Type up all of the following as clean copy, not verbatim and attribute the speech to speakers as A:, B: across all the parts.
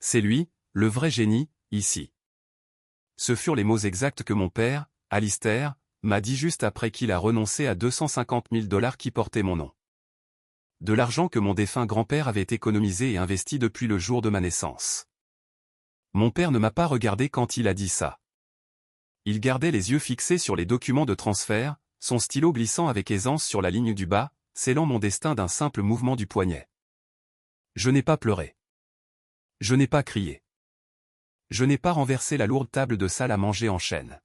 A: C'est lui, le vrai génie, ici. Ce furent les mots exacts que mon père, Alistair, m'a dit juste après qu'il a renoncé à 250 000 $ qui portaient mon nom. De l'argent que mon défunt grand-père avait économisé et investi depuis le jour de ma naissance. Mon père ne m'a pas regardé quand il a dit ça. Il gardait les yeux fixés sur les documents de transfert, son stylo glissant avec aisance sur la ligne du bas, scellant mon destin d'un simple mouvement du poignet. Je n'ai pas pleuré. Je n'ai pas crié. Je n'ai pas renversé la lourde table de salle à manger en chaîne.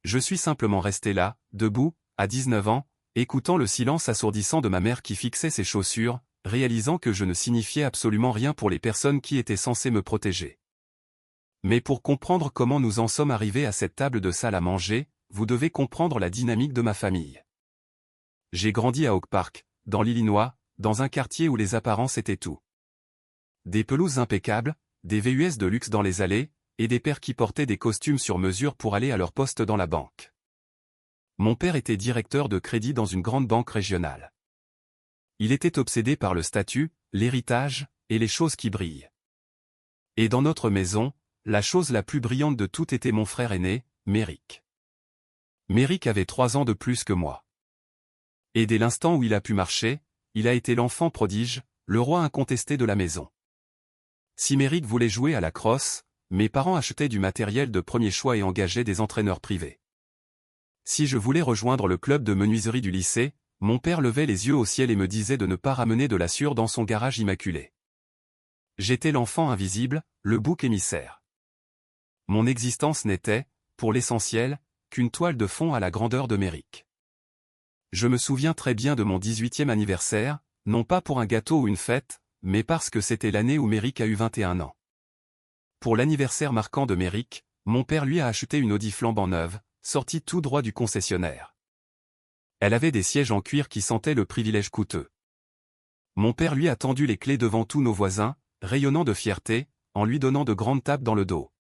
A: Je suis simplement resté là, debout, à 19 ans, écoutant le silence assourdissant de ma mère qui fixait ses chaussures, réalisant que je ne signifiais absolument rien pour les personnes qui étaient censées me protéger. Mais pour comprendre comment nous en sommes arrivés à cette table de salle à manger, vous devez comprendre la dynamique de ma famille. J'ai grandi à Oak Park, dans l'Illinois, dans un quartier où les apparences étaient tout. Des pelouses impeccables, des VUS de luxe dans les allées, et des pères qui portaient des costumes sur mesure pour aller à leur poste dans la banque. Mon père était directeur de crédit dans une grande banque régionale. Il était obsédé par le statut, l'héritage, et les choses qui brillent. Et dans notre maison, la chose la plus brillante de toutes était mon frère aîné, Merrick. Merrick avait 3 ans de plus que moi. Et dès l'instant où il a pu marcher, il a été l'enfant prodige, le roi incontesté de la maison. Si Merrick voulait jouer à la crosse, mes parents achetaient du matériel de premier choix et engageaient des entraîneurs privés. Si je voulais rejoindre le club de menuiserie du lycée, mon père levait les yeux au ciel et me disait de ne pas ramener de la sueur dans son garage immaculé. J'étais l'enfant invisible, le bouc émissaire. Mon existence n'était, pour l'essentiel, qu'une toile de fond à la grandeur de Merrick. Je me souviens très bien de mon 18e anniversaire, non pas pour un gâteau ou une fête, mais parce que c'était l'année où Merrick a eu 21 ans. Pour l'anniversaire marquant de Merrick, mon père lui a acheté une Audi flambant neuve, sortie tout droit du concessionnaire. Elle avait des sièges en cuir qui sentaient le privilège coûteux. Mon père lui a tendu les clés devant tous nos voisins, rayonnant de fierté, en lui donnant de grandes tapes dans le dos.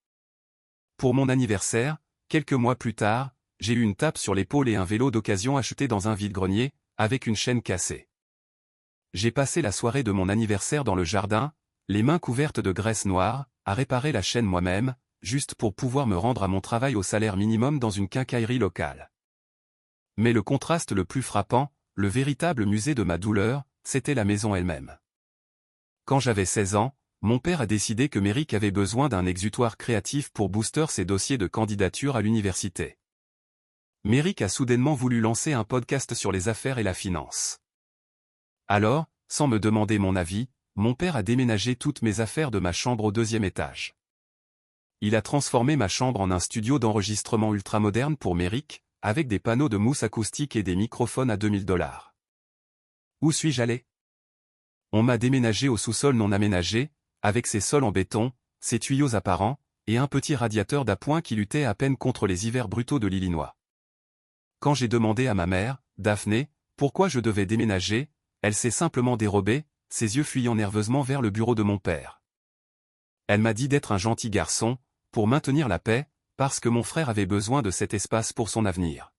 A: Pour mon anniversaire, quelques mois plus tard, j'ai eu une tape sur l'épaule et un vélo d'occasion acheté dans un vide-grenier, avec une chaîne cassée. J'ai passé la soirée de mon anniversaire dans le jardin, les mains couvertes de graisse noire, à réparer la chaîne moi-même, juste pour pouvoir me rendre à mon travail au salaire minimum dans une quincaillerie locale. Mais le contraste le plus frappant, le véritable musée de ma douleur, c'était la maison elle-même. Quand j'avais 16 ans, mon père a décidé que Merrick avait besoin d'un exutoire créatif pour booster ses dossiers de candidature à l'université. Merrick a soudainement voulu lancer un podcast sur les affaires et la finance. Alors, sans me demander mon avis, mon père a déménagé toutes mes affaires de ma chambre au 2e étage. Il a transformé ma chambre en un studio d'enregistrement ultramoderne pour Merrick, avec des panneaux de mousse acoustique et des microphones à 2000 $. Où suis-je allé? On m'a déménagé au sous-sol non aménagé, avec ses sols en béton, ses tuyaux apparents, et un petit radiateur d'appoint qui luttait à peine contre les hivers brutaux de l'Illinois. Quand j'ai demandé à ma mère, Daphné, pourquoi je devais déménager, elle s'est simplement dérobée, ses yeux fuyant nerveusement vers le bureau de mon père. Elle m'a dit d'être un gentil garçon, pour maintenir la paix, parce que mon frère avait besoin de cet espace pour son avenir.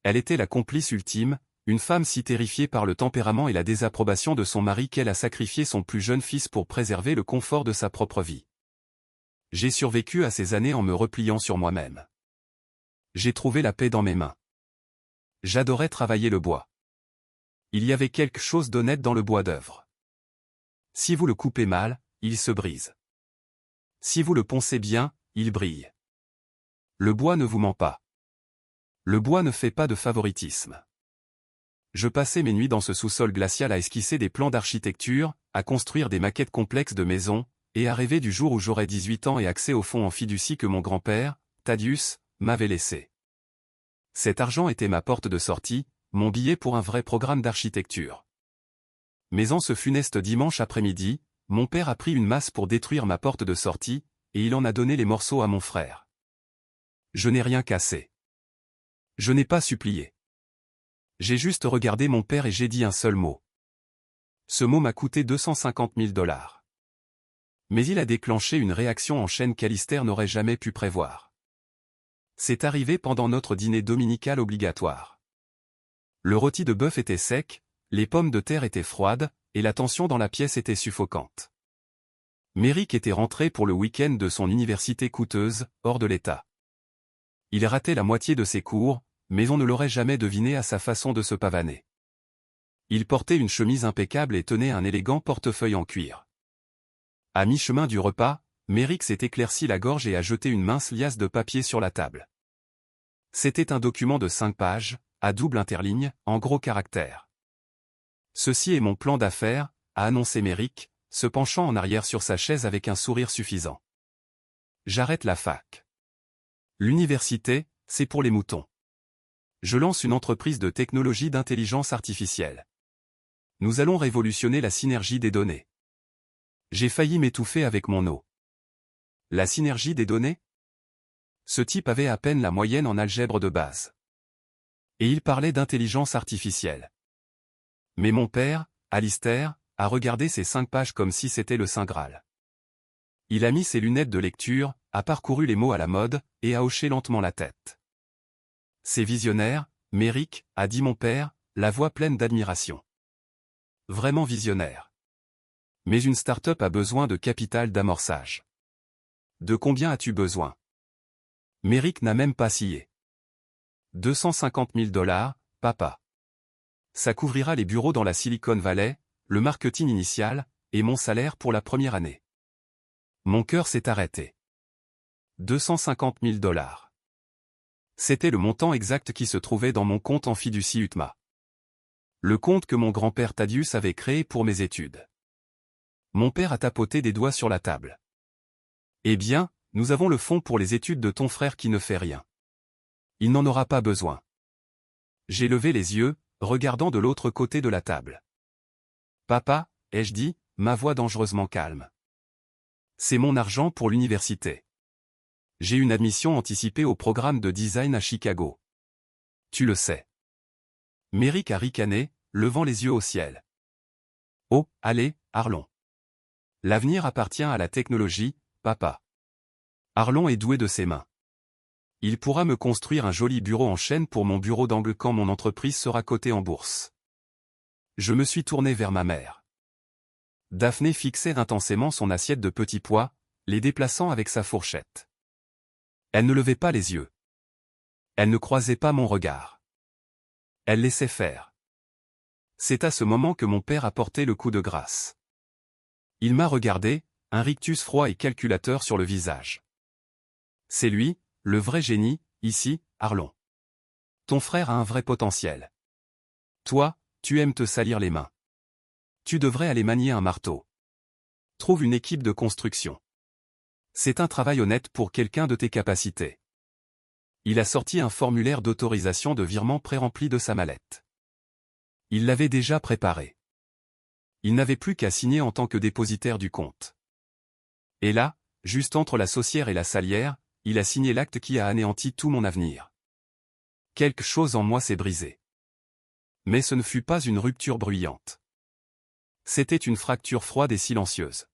A: Elle était la complice ultime, une femme si terrifiée par le tempérament et la désapprobation de son mari qu'elle a sacrifié son plus jeune fils pour préserver le confort de sa propre vie. J'ai survécu à ces années en me repliant sur moi-même. J'ai trouvé la paix dans mes mains. J'adorais travailler le bois. Il y avait quelque chose d'honnête dans le bois d'œuvre. Si vous le coupez mal, il se brise. Si vous le poncez bien, il brille. Le bois ne vous ment pas. Le bois ne fait pas de favoritisme. Je passais mes nuits dans ce sous-sol glacial à esquisser des plans d'architecture, à construire des maquettes complexes de maisons, et à rêver du jour où j'aurais 18 ans et accès au fonds en fiducie que mon grand-père, Thaddeus, m'avait laissé. Cet argent était ma porte de sortie, mon billet pour un vrai programme d'architecture. Mais en ce funeste dimanche après-midi, mon père a pris une masse pour détruire ma porte de sortie, et il en a donné les morceaux à mon frère. Je n'ai rien cassé. Je n'ai pas supplié. J'ai juste regardé mon père et j'ai dit un seul mot. Ce mot m'a coûté 250 000 $. Mais il a déclenché une réaction en chaîne qu'Alistair n'aurait jamais pu prévoir. C'est arrivé pendant notre dîner dominical obligatoire. Le rôti de bœuf était sec, les pommes de terre étaient froides, et la tension dans la pièce était suffocante. Méric était rentré pour le week-end de son université coûteuse, hors de l'État. Il ratait la moitié de ses cours, mais on ne l'aurait jamais deviné à sa façon de se pavaner. Il portait une chemise impeccable et tenait un élégant portefeuille en cuir. À mi-chemin du repas, Méric s'est éclairci la gorge et a jeté une mince liasse de papier sur la table. C'était un document de 5 pages, à double interligne, en gros caractères. « Ceci est mon plan d'affaires », a annoncé Méric, se penchant en arrière sur sa chaise avec un sourire suffisant. « J'arrête la fac. L'université, c'est pour les moutons. Je lance une entreprise de technologie d'intelligence artificielle. Nous allons révolutionner la synergie des données. J'ai failli m'étouffer avec mon eau. La synergie des données ? Ce type avait à peine la moyenne en algèbre de base. Et il parlait d'intelligence artificielle. Mais mon père, Alistair, a regardé ces 5 pages comme si c'était le Saint Graal. Il a mis ses lunettes de lecture, a parcouru les mots à la mode, et a hoché lentement la tête. C'est visionnaire, Méric, a dit mon père, la voix pleine d'admiration. Vraiment visionnaire. Mais une start-up a besoin de capital d'amorçage. De combien as-tu besoin ? Méric n'a même pas scié. 250 000 $, papa. Ça couvrira les bureaux dans la Silicon Valley, le marketing initial, et mon salaire pour la première année. Mon cœur s'est arrêté. 250 000 $. C'était le montant exact qui se trouvait dans mon compte en fiducie UTMA. Le compte que mon grand-père Thaddeus avait créé pour mes études. Mon père a tapoté des doigts sur la table. Eh bien, nous avons le fonds pour les études de ton frère qui ne fait rien. Il n'en aura pas besoin. J'ai levé les yeux, regardant de l'autre côté de la table. Papa, ai-je dit, ma voix dangereusement calme. C'est mon argent pour l'université. J'ai une admission anticipée au programme de design à Chicago. Tu le sais. Méric a ricané, levant les yeux au ciel. Oh, allez, Arlon. L'avenir appartient à la technologie, papa. Arlon est doué de ses mains. Il pourra me construire un joli bureau en chêne pour mon bureau d'angle quand mon entreprise sera cotée en bourse. Je me suis tourné vers ma mère. Daphné fixait intensément son assiette de petits pois, les déplaçant avec sa fourchette. Elle ne levait pas les yeux. Elle ne croisait pas mon regard. Elle laissait faire. C'est à ce moment que mon père a porté le coup de grâce. Il m'a regardé, un rictus froid et calculateur sur le visage. C'est lui, le vrai génie, ici, Arlon. Ton frère a un vrai potentiel. Toi, tu aimes te salir les mains. Tu devrais aller manier un marteau. Trouve une équipe de construction. C'est un travail honnête pour quelqu'un de tes capacités. Il a sorti un formulaire d'autorisation de virement pré-rempli de sa mallette. Il l'avait déjà préparé. Il n'avait plus qu'à signer en tant que dépositaire du compte. Et là, juste entre la saucière et la salière, il a signé l'acte qui a anéanti tout mon avenir. Quelque chose en moi s'est brisé. Mais ce ne fut pas une rupture bruyante. C'était une fracture froide et silencieuse.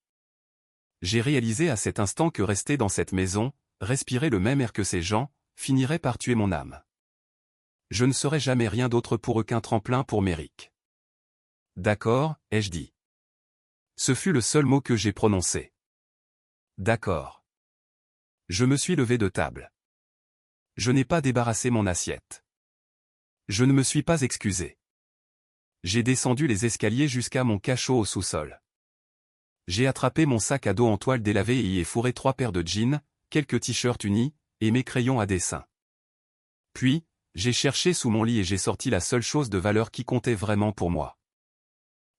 A: J'ai réalisé à cet instant que rester dans cette maison, respirer le même air que ces gens, finirait par tuer mon âme. Je ne serai jamais rien d'autre pour eux qu'un tremplin pour Méric. D'accord, ai-je dit. Ce fut le seul mot que j'ai prononcé. D'accord. Je me suis levé de table. Je n'ai pas débarrassé mon assiette. Je ne me suis pas excusé. J'ai descendu les escaliers jusqu'à mon cachot au sous-sol. J'ai attrapé mon sac à dos en toile délavée et y ai fourré 3 paires de jeans, quelques t-shirts unis, et mes crayons à dessin. Puis, j'ai cherché sous mon lit et j'ai sorti la seule chose de valeur qui comptait vraiment pour moi.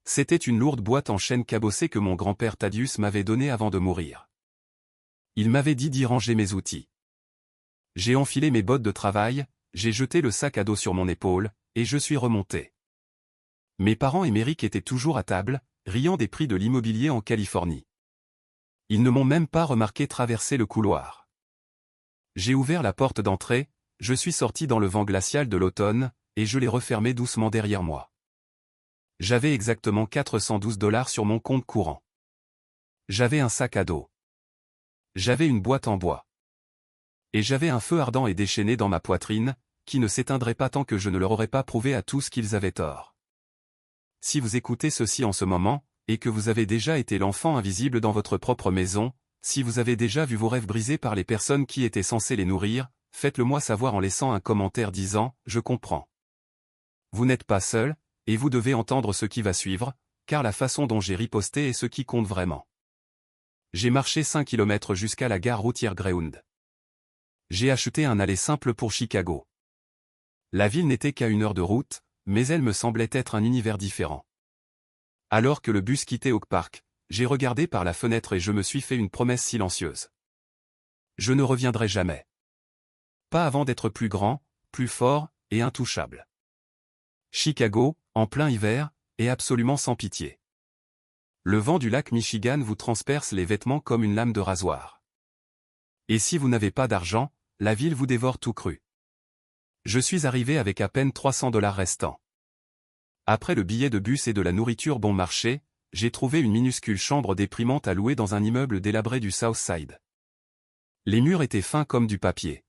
A: C'était une lourde boîte en chêne cabossée que mon grand-père Thaddeus m'avait donnée avant de mourir. Il m'avait dit d'y ranger mes outils. J'ai enfilé mes bottes de travail, j'ai jeté le sac à dos sur mon épaule, et je suis remonté. Mes parents et Méric étaient toujours à table, riant des prix de l'immobilier en Californie. Ils ne m'ont même pas remarqué traverser le couloir. J'ai ouvert la porte d'entrée, je suis sorti dans le vent glacial de l'automne, et je l'ai refermé doucement derrière moi. J'avais exactement 412 $ sur mon compte courant. J'avais un sac à dos. J'avais une boîte en bois. Et j'avais un feu ardent et déchaîné dans ma poitrine, qui ne s'éteindrait pas tant que je ne leur aurais pas prouvé à tous qu'ils avaient tort. Si vous écoutez ceci en ce moment, et que vous avez déjà été l'enfant invisible dans votre propre maison, si vous avez déjà vu vos rêves brisés par les personnes qui étaient censées les nourrir, faites-le moi savoir en laissant un commentaire disant « Je comprends ». Vous n'êtes pas seul, et vous devez entendre ce qui va suivre, car la façon dont j'ai riposté est ce qui compte vraiment. J'ai marché 5 km jusqu'à la gare routière Greyhound. J'ai acheté un aller simple pour Chicago. La ville n'était qu'à 1 heure de route, mais elle me semblait être un univers différent. Alors que le bus quittait Oak Park, j'ai regardé par la fenêtre et je me suis fait une promesse silencieuse. Je ne reviendrai jamais. Pas avant d'être plus grand, plus fort, et intouchable. Chicago, en plein hiver, est absolument sans pitié. Le vent du lac Michigan vous transperce les vêtements comme une lame de rasoir. Et si vous n'avez pas d'argent, la ville vous dévore tout cru. Je suis arrivé avec à peine 300 $ restants. Après le billet de bus et de la nourriture bon marché, j'ai trouvé une minuscule chambre déprimante à louer dans un immeuble délabré du South Side. Les murs étaient fins comme du papier.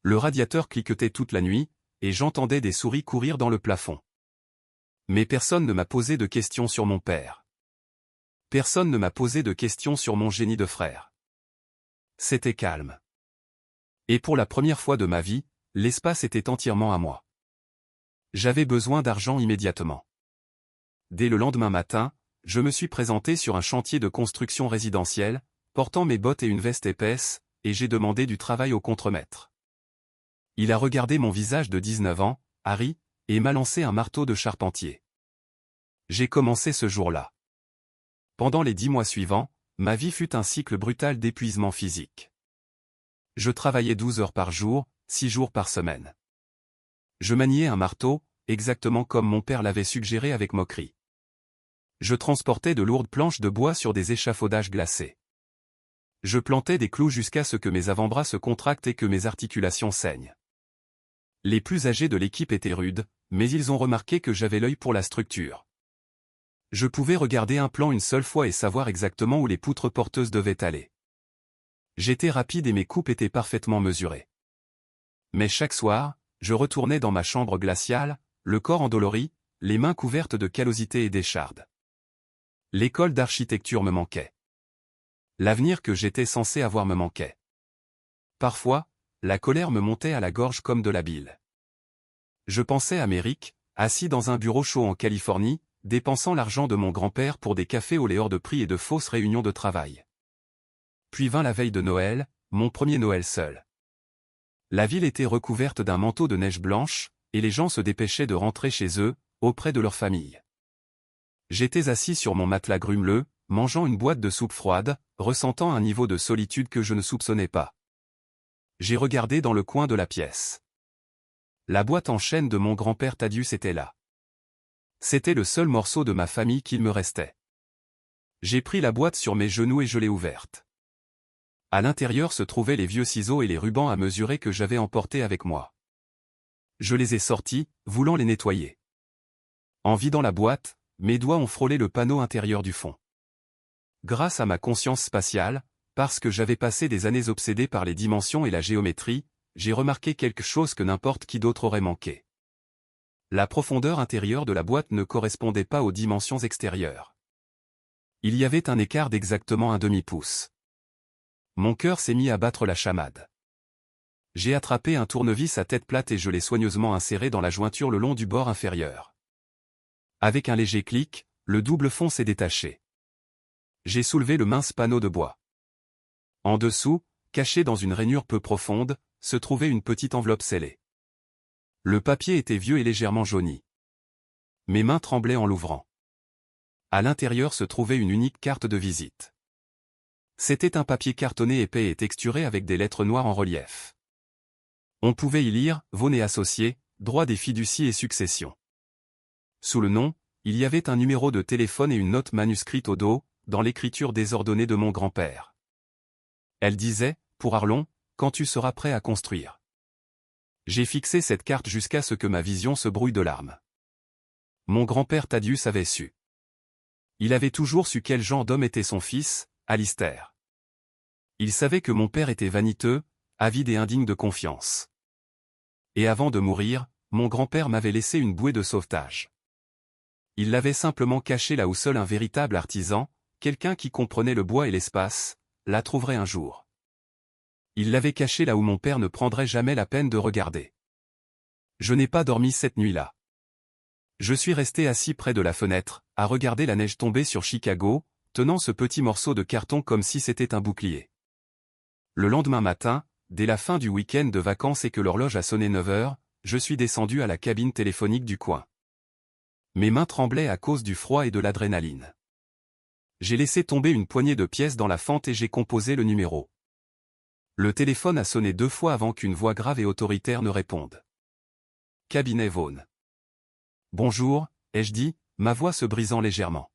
A: Le radiateur cliquetait toute la nuit, et j'entendais des souris courir dans le plafond. Mais personne ne m'a posé de questions sur mon père. Personne ne m'a posé de questions sur mon génie de frère. C'était calme. Et pour la première fois de ma vie, l'espace était entièrement à moi. J'avais besoin d'argent immédiatement. Dès le lendemain matin, je me suis présenté sur un chantier de construction résidentielle, portant mes bottes et une veste épaisse, et j'ai demandé du travail au contremaître. Il a regardé mon visage de 19 ans, Harry, et m'a lancé un marteau de charpentier. J'ai commencé ce jour-là. Pendant les 10 mois suivants, ma vie fut un cycle brutal d'épuisement physique. Je travaillais 12 heures par jour, 6 jours par semaine. Je maniais un marteau, exactement comme mon père l'avait suggéré avec moquerie. Je transportais de lourdes planches de bois sur des échafaudages glacés. Je plantais des clous jusqu'à ce que mes avant-bras se contractent et que mes articulations saignent. Les plus âgés de l'équipe étaient rudes, mais ils ont remarqué que j'avais l'œil pour la structure. Je pouvais regarder un plan une seule fois et savoir exactement où les poutres porteuses devaient aller. J'étais rapide et mes coupes étaient parfaitement mesurées. Mais chaque soir, je retournais dans ma chambre glaciale, le corps endolori, les mains couvertes de callosité et d'échardes. L'école d'architecture me manquait. L'avenir que j'étais censé avoir me manquait. Parfois, la colère me montait à la gorge comme de la bile. Je pensais à Méric, assis dans un bureau chaud en Californie, dépensant l'argent de mon grand-père pour des cafés au lait hors de prix et de fausses réunions de travail. Puis vint la veille de Noël, mon premier Noël seul. La ville était recouverte d'un manteau de neige blanche, et les gens se dépêchaient de rentrer chez eux, auprès de leur famille. J'étais assis sur mon matelas grumeleux, mangeant une boîte de soupe froide, ressentant un niveau de solitude que je ne soupçonnais pas. J'ai regardé dans le coin de la pièce. La boîte en chêne de mon grand-père Thaddeus était là. C'était le seul morceau de ma famille qu'il me restait. J'ai pris la boîte sur mes genoux et je l'ai ouverte. À l'intérieur se trouvaient les vieux ciseaux et les rubans à mesurer que j'avais emportés avec moi. Je les ai sortis, voulant les nettoyer. En vidant la boîte, mes doigts ont frôlé le panneau intérieur du fond. Grâce à ma conscience spatiale, parce que j'avais passé des années obsédé par les dimensions et la géométrie, j'ai remarqué quelque chose que n'importe qui d'autre aurait manqué. La profondeur intérieure de la boîte ne correspondait pas aux dimensions extérieures. Il y avait un écart d'exactement un demi-pouce. Mon cœur s'est mis à battre la chamade. J'ai attrapé un tournevis à tête plate et je l'ai soigneusement inséré dans la jointure le long du bord inférieur. Avec un léger clic, le double fond s'est détaché. J'ai soulevé le mince panneau de bois. En dessous, caché dans une rainure peu profonde, se trouvait une petite enveloppe scellée. Le papier était vieux et légèrement jauni. Mes mains tremblaient en l'ouvrant. À l'intérieur se trouvait une unique carte de visite. C'était un papier cartonné épais et texturé avec des lettres noires en relief. On pouvait y lire « Vaughan et associés, droit des fiducies et successions ». Sous le nom, il y avait un numéro de téléphone et une note manuscrite au dos, dans l'écriture désordonnée de mon grand-père. Elle disait, pour Arlon, quand tu seras prêt à construire. J'ai fixé cette carte jusqu'à ce que ma vision se brouille de larmes. Mon grand-père Thaddeus avait su. Il avait toujours su quel genre d'homme était son fils, Alistair. Il savait que mon père était vaniteux, avide et indigne de confiance. Et avant de mourir, mon grand-père m'avait laissé une bouée de sauvetage. Il l'avait simplement caché là où seul un véritable artisan, quelqu'un qui comprenait le bois et l'espace, la trouverait un jour. Il l'avait caché là où mon père ne prendrait jamais la peine de regarder. Je n'ai pas dormi cette nuit-là. Je suis resté assis près de la fenêtre, à regarder la neige tomber sur Chicago, tenant ce petit morceau de carton comme si c'était un bouclier. Le lendemain matin, dès la fin du week-end de vacances et que l'horloge a sonné 9 heures, je suis descendu à la cabine téléphonique du coin. Mes mains tremblaient à cause du froid et de l'adrénaline. J'ai laissé tomber une poignée de pièces dans la fente et j'ai composé le numéro. Le téléphone a sonné 2 fois avant qu'une voix grave et autoritaire ne réponde. Cabinet Vaughn. Bonjour, ai-je dit, ma voix se brisant légèrement.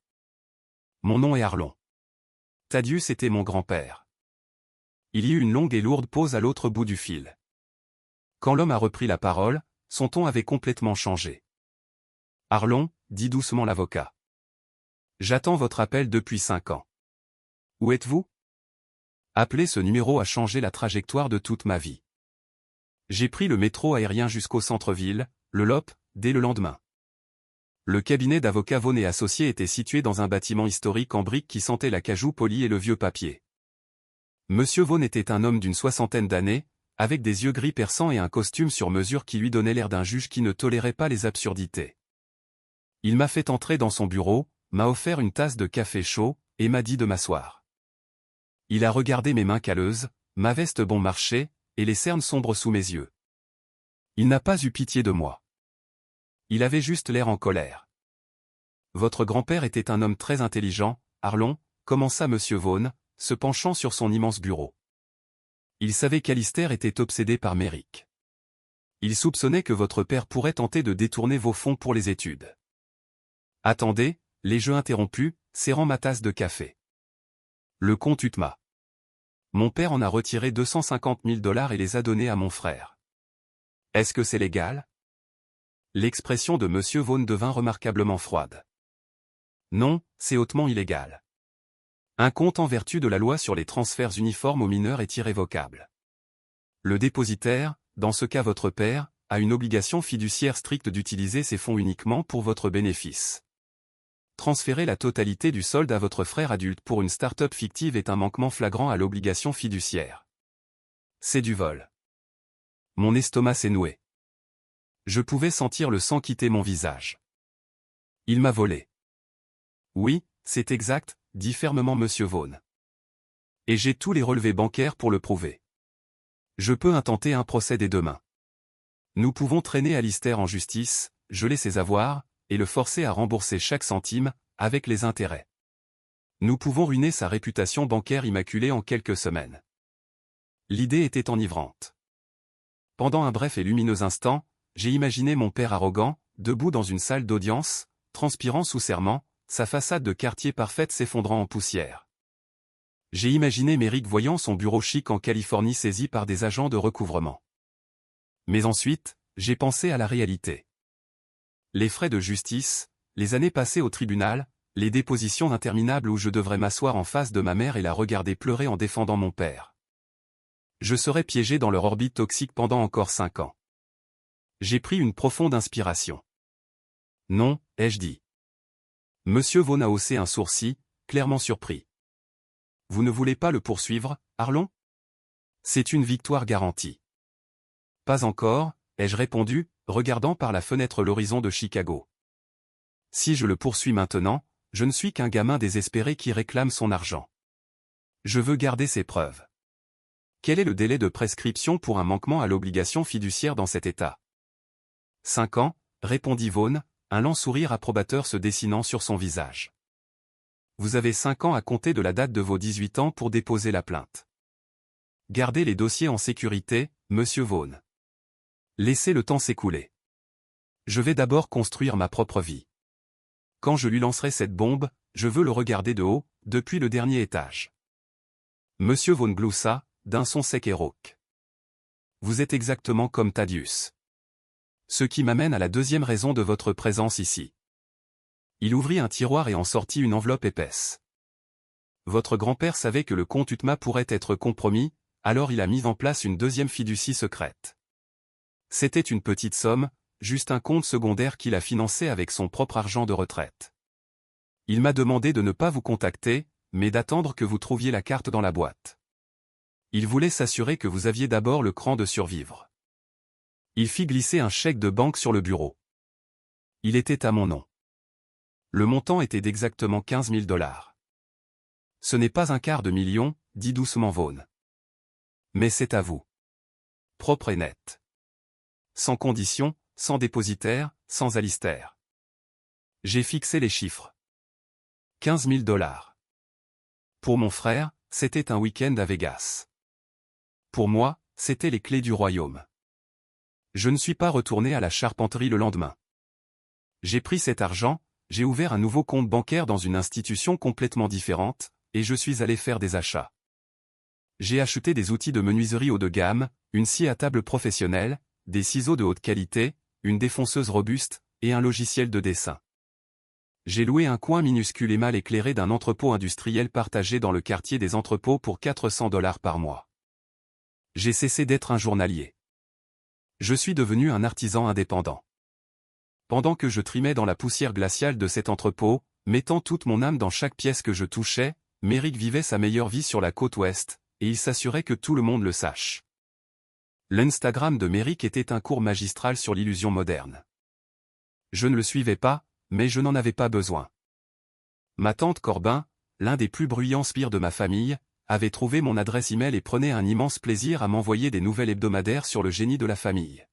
A: Mon nom est Arlon. Thaddeus était mon grand-père. Il y eut une longue et lourde pause à l'autre bout du fil. Quand l'homme a repris la parole, son ton avait complètement changé. Arlon, dit doucement l'avocat. J'attends votre appel depuis 5 ans. Où êtes-vous? Appeler ce numéro a changé la trajectoire de toute ma vie. J'ai pris le métro aérien jusqu'au centre-ville, le LOP, dès le lendemain. Le cabinet d'avocats Vaughn et Associés était situé dans un bâtiment historique en briques qui sentait la cajou polie et le vieux papier. Monsieur Vaughn était un homme d'une 60aine d'années, avec des yeux gris perçants et un costume sur mesure qui lui donnait l'air d'un juge qui ne tolérait pas les absurdités. Il m'a fait entrer dans son bureau, m'a offert une tasse de café chaud, et m'a dit de m'asseoir. Il a regardé mes mains calleuses, ma veste bon marché, et les cernes sombres sous mes yeux. Il n'a pas eu pitié de moi. Il avait juste l'air en colère. Votre grand-père était un homme très intelligent, Arlon, commença Monsieur Vaughn, se penchant sur son immense bureau. Il savait qu'Alistair était obsédé par Merrick. Il soupçonnait que votre père pourrait tenter de détourner vos fonds pour les études. Attendez, les jeux interrompus, serrant ma tasse de café. Le compte UTMA. Mon père en a retiré 250 000 $ et les a donnés à mon frère. Est-ce que c'est légal? L'expression de Monsieur Vaughn devint remarquablement froide. Non, c'est hautement illégal. Un compte en vertu de la loi sur les transferts uniformes aux mineurs est irrévocable. Le dépositaire, dans ce cas votre père, a une obligation fiduciaire stricte d'utiliser ces fonds uniquement pour votre bénéfice. Transférer la totalité du solde à votre frère adulte pour une start-up fictive est un manquement flagrant à l'obligation fiduciaire. C'est du vol. Mon estomac s'est noué. Je pouvais sentir le sang quitter mon visage. Il m'a volé. Oui, c'est exact, dit fermement Monsieur Vaughn. Et j'ai tous les relevés bancaires pour le prouver. Je peux intenter un procès dès demain. Nous pouvons traîner Alistair en justice, geler ses avoirs, et le forcer à rembourser chaque centime, avec les intérêts. Nous pouvons ruiner sa réputation bancaire immaculée en quelques semaines. L'idée était enivrante. Pendant un bref et lumineux instant, j'ai imaginé mon père arrogant, debout dans une salle d'audience, transpirant sous serment, sa façade de quartier parfaite s'effondrant en poussière. J'ai imaginé Merrick voyant son bureau chic en Californie saisi par des agents de recouvrement. Mais ensuite, j'ai pensé à la réalité. Les frais de justice, les années passées au tribunal, les dépositions interminables où je devrais m'asseoir en face de ma mère et la regarder pleurer en défendant mon père. Je serais piégé dans leur orbite toxique pendant encore 5 ans. J'ai pris une profonde inspiration. Non, ai-je dit. Monsieur Vaughn a haussé un sourcil, clairement surpris. Vous ne voulez pas le poursuivre, Arlon? C'est une victoire garantie. Pas encore, ai-je répondu, regardant par la fenêtre l'horizon de Chicago. Si je le poursuis maintenant, je ne suis qu'un gamin désespéré qui réclame son argent. Je veux garder ses preuves. Quel est le délai de prescription pour un manquement à l'obligation fiduciaire dans cet état? 5 ans, répondit Vaughn, un lent sourire approbateur se dessinant sur son visage. Vous avez 5 ans à compter de la date de vos 18 ans pour déposer la plainte. Gardez les dossiers en sécurité, Monsieur Vaughn. Laissez le temps s'écouler. Je vais d'abord construire ma propre vie. Quand je lui lancerai cette bombe, je veux le regarder de haut, depuis le dernier étage. Monsieur Vaughn gloussa, d'un son sec et rauque. Vous êtes exactement comme Thaddeus. Ce qui m'amène à la deuxième raison de votre présence ici. Il ouvrit un tiroir et en sortit une enveloppe épaisse. Votre grand-père savait que le compte UTMA pourrait être compromis, alors il a mis en place une deuxième fiducie secrète. C'était une petite somme, juste un compte secondaire qu'il a financé avec son propre argent de retraite. Il m'a demandé de ne pas vous contacter, mais d'attendre que vous trouviez la carte dans la boîte. Il voulait s'assurer que vous aviez d'abord le cran de survivre. Il fit glisser un chèque de banque sur le bureau. Il était à mon nom. Le montant était d'exactement 15 000 $. Ce n'est pas un quart de million, dit doucement Vaughn. Mais c'est à vous. Propre et net. Sans condition, sans dépositaire, sans Alistair. J'ai fixé les chiffres. 15 000 $. Pour mon frère, c'était un week-end à Vegas. Pour moi, c'était les clés du royaume. Je ne suis pas retourné à la charpenterie le lendemain. J'ai pris cet argent, j'ai ouvert un nouveau compte bancaire dans une institution complètement différente, et je suis allé faire des achats. J'ai acheté des outils de menuiserie haut de gamme, une scie à table professionnelle, des ciseaux de haute qualité, une défonceuse robuste, et un logiciel de dessin. J'ai loué un coin minuscule et mal éclairé d'un entrepôt industriel partagé dans le quartier des entrepôts pour 400 $ par mois. J'ai cessé d'être un journalier. Je suis devenu un artisan indépendant. Pendant que je trimais dans la poussière glaciale de cet entrepôt, mettant toute mon âme dans chaque pièce que je touchais, Merrick vivait sa meilleure vie sur la côte ouest, et il s'assurait que tout le monde le sache. L'Instagram de Merrick était un cours magistral sur l'illusion moderne. Je ne le suivais pas, mais je n'en avais pas besoin. Ma tante Corbin, l'un des plus bruyants sbires de ma famille, avait trouvé mon adresse email et prenait un immense plaisir à m'envoyer des nouvelles hebdomadaires sur le génie de la famille.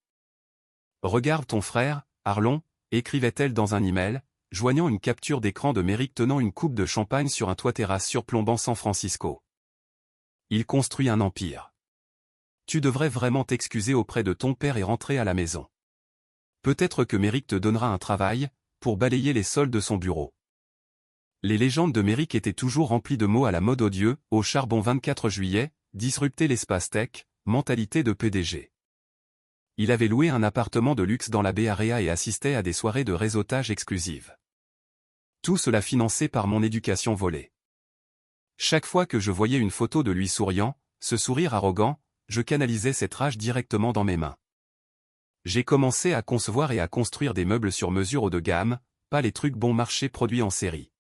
A: « Regarde ton frère, Arlon », écrivait-elle dans un email, joignant une capture d'écran de Merrick tenant une coupe de champagne sur un toit terrasse surplombant San Francisco. Il construit un empire. Tu devrais vraiment t'excuser auprès de ton père et rentrer à la maison. Peut-être que Merrick te donnera un travail, pour balayer les sols de son bureau. Les légendes de Merrick étaient toujours remplies de mots à la mode odieux, au charbon 24 juillet, disrupter l'espace tech, mentalité de PDG. Il avait loué un appartement de luxe dans la Bay Area et assistait à des soirées de réseautage exclusives. Tout cela financé par mon éducation volée. Chaque fois que je voyais une photo de lui souriant, ce sourire arrogant, je canalisais cette rage directement dans mes mains. J'ai commencé à concevoir et à construire des meubles sur mesure haut de gamme, pas les trucs bon marché produits en série.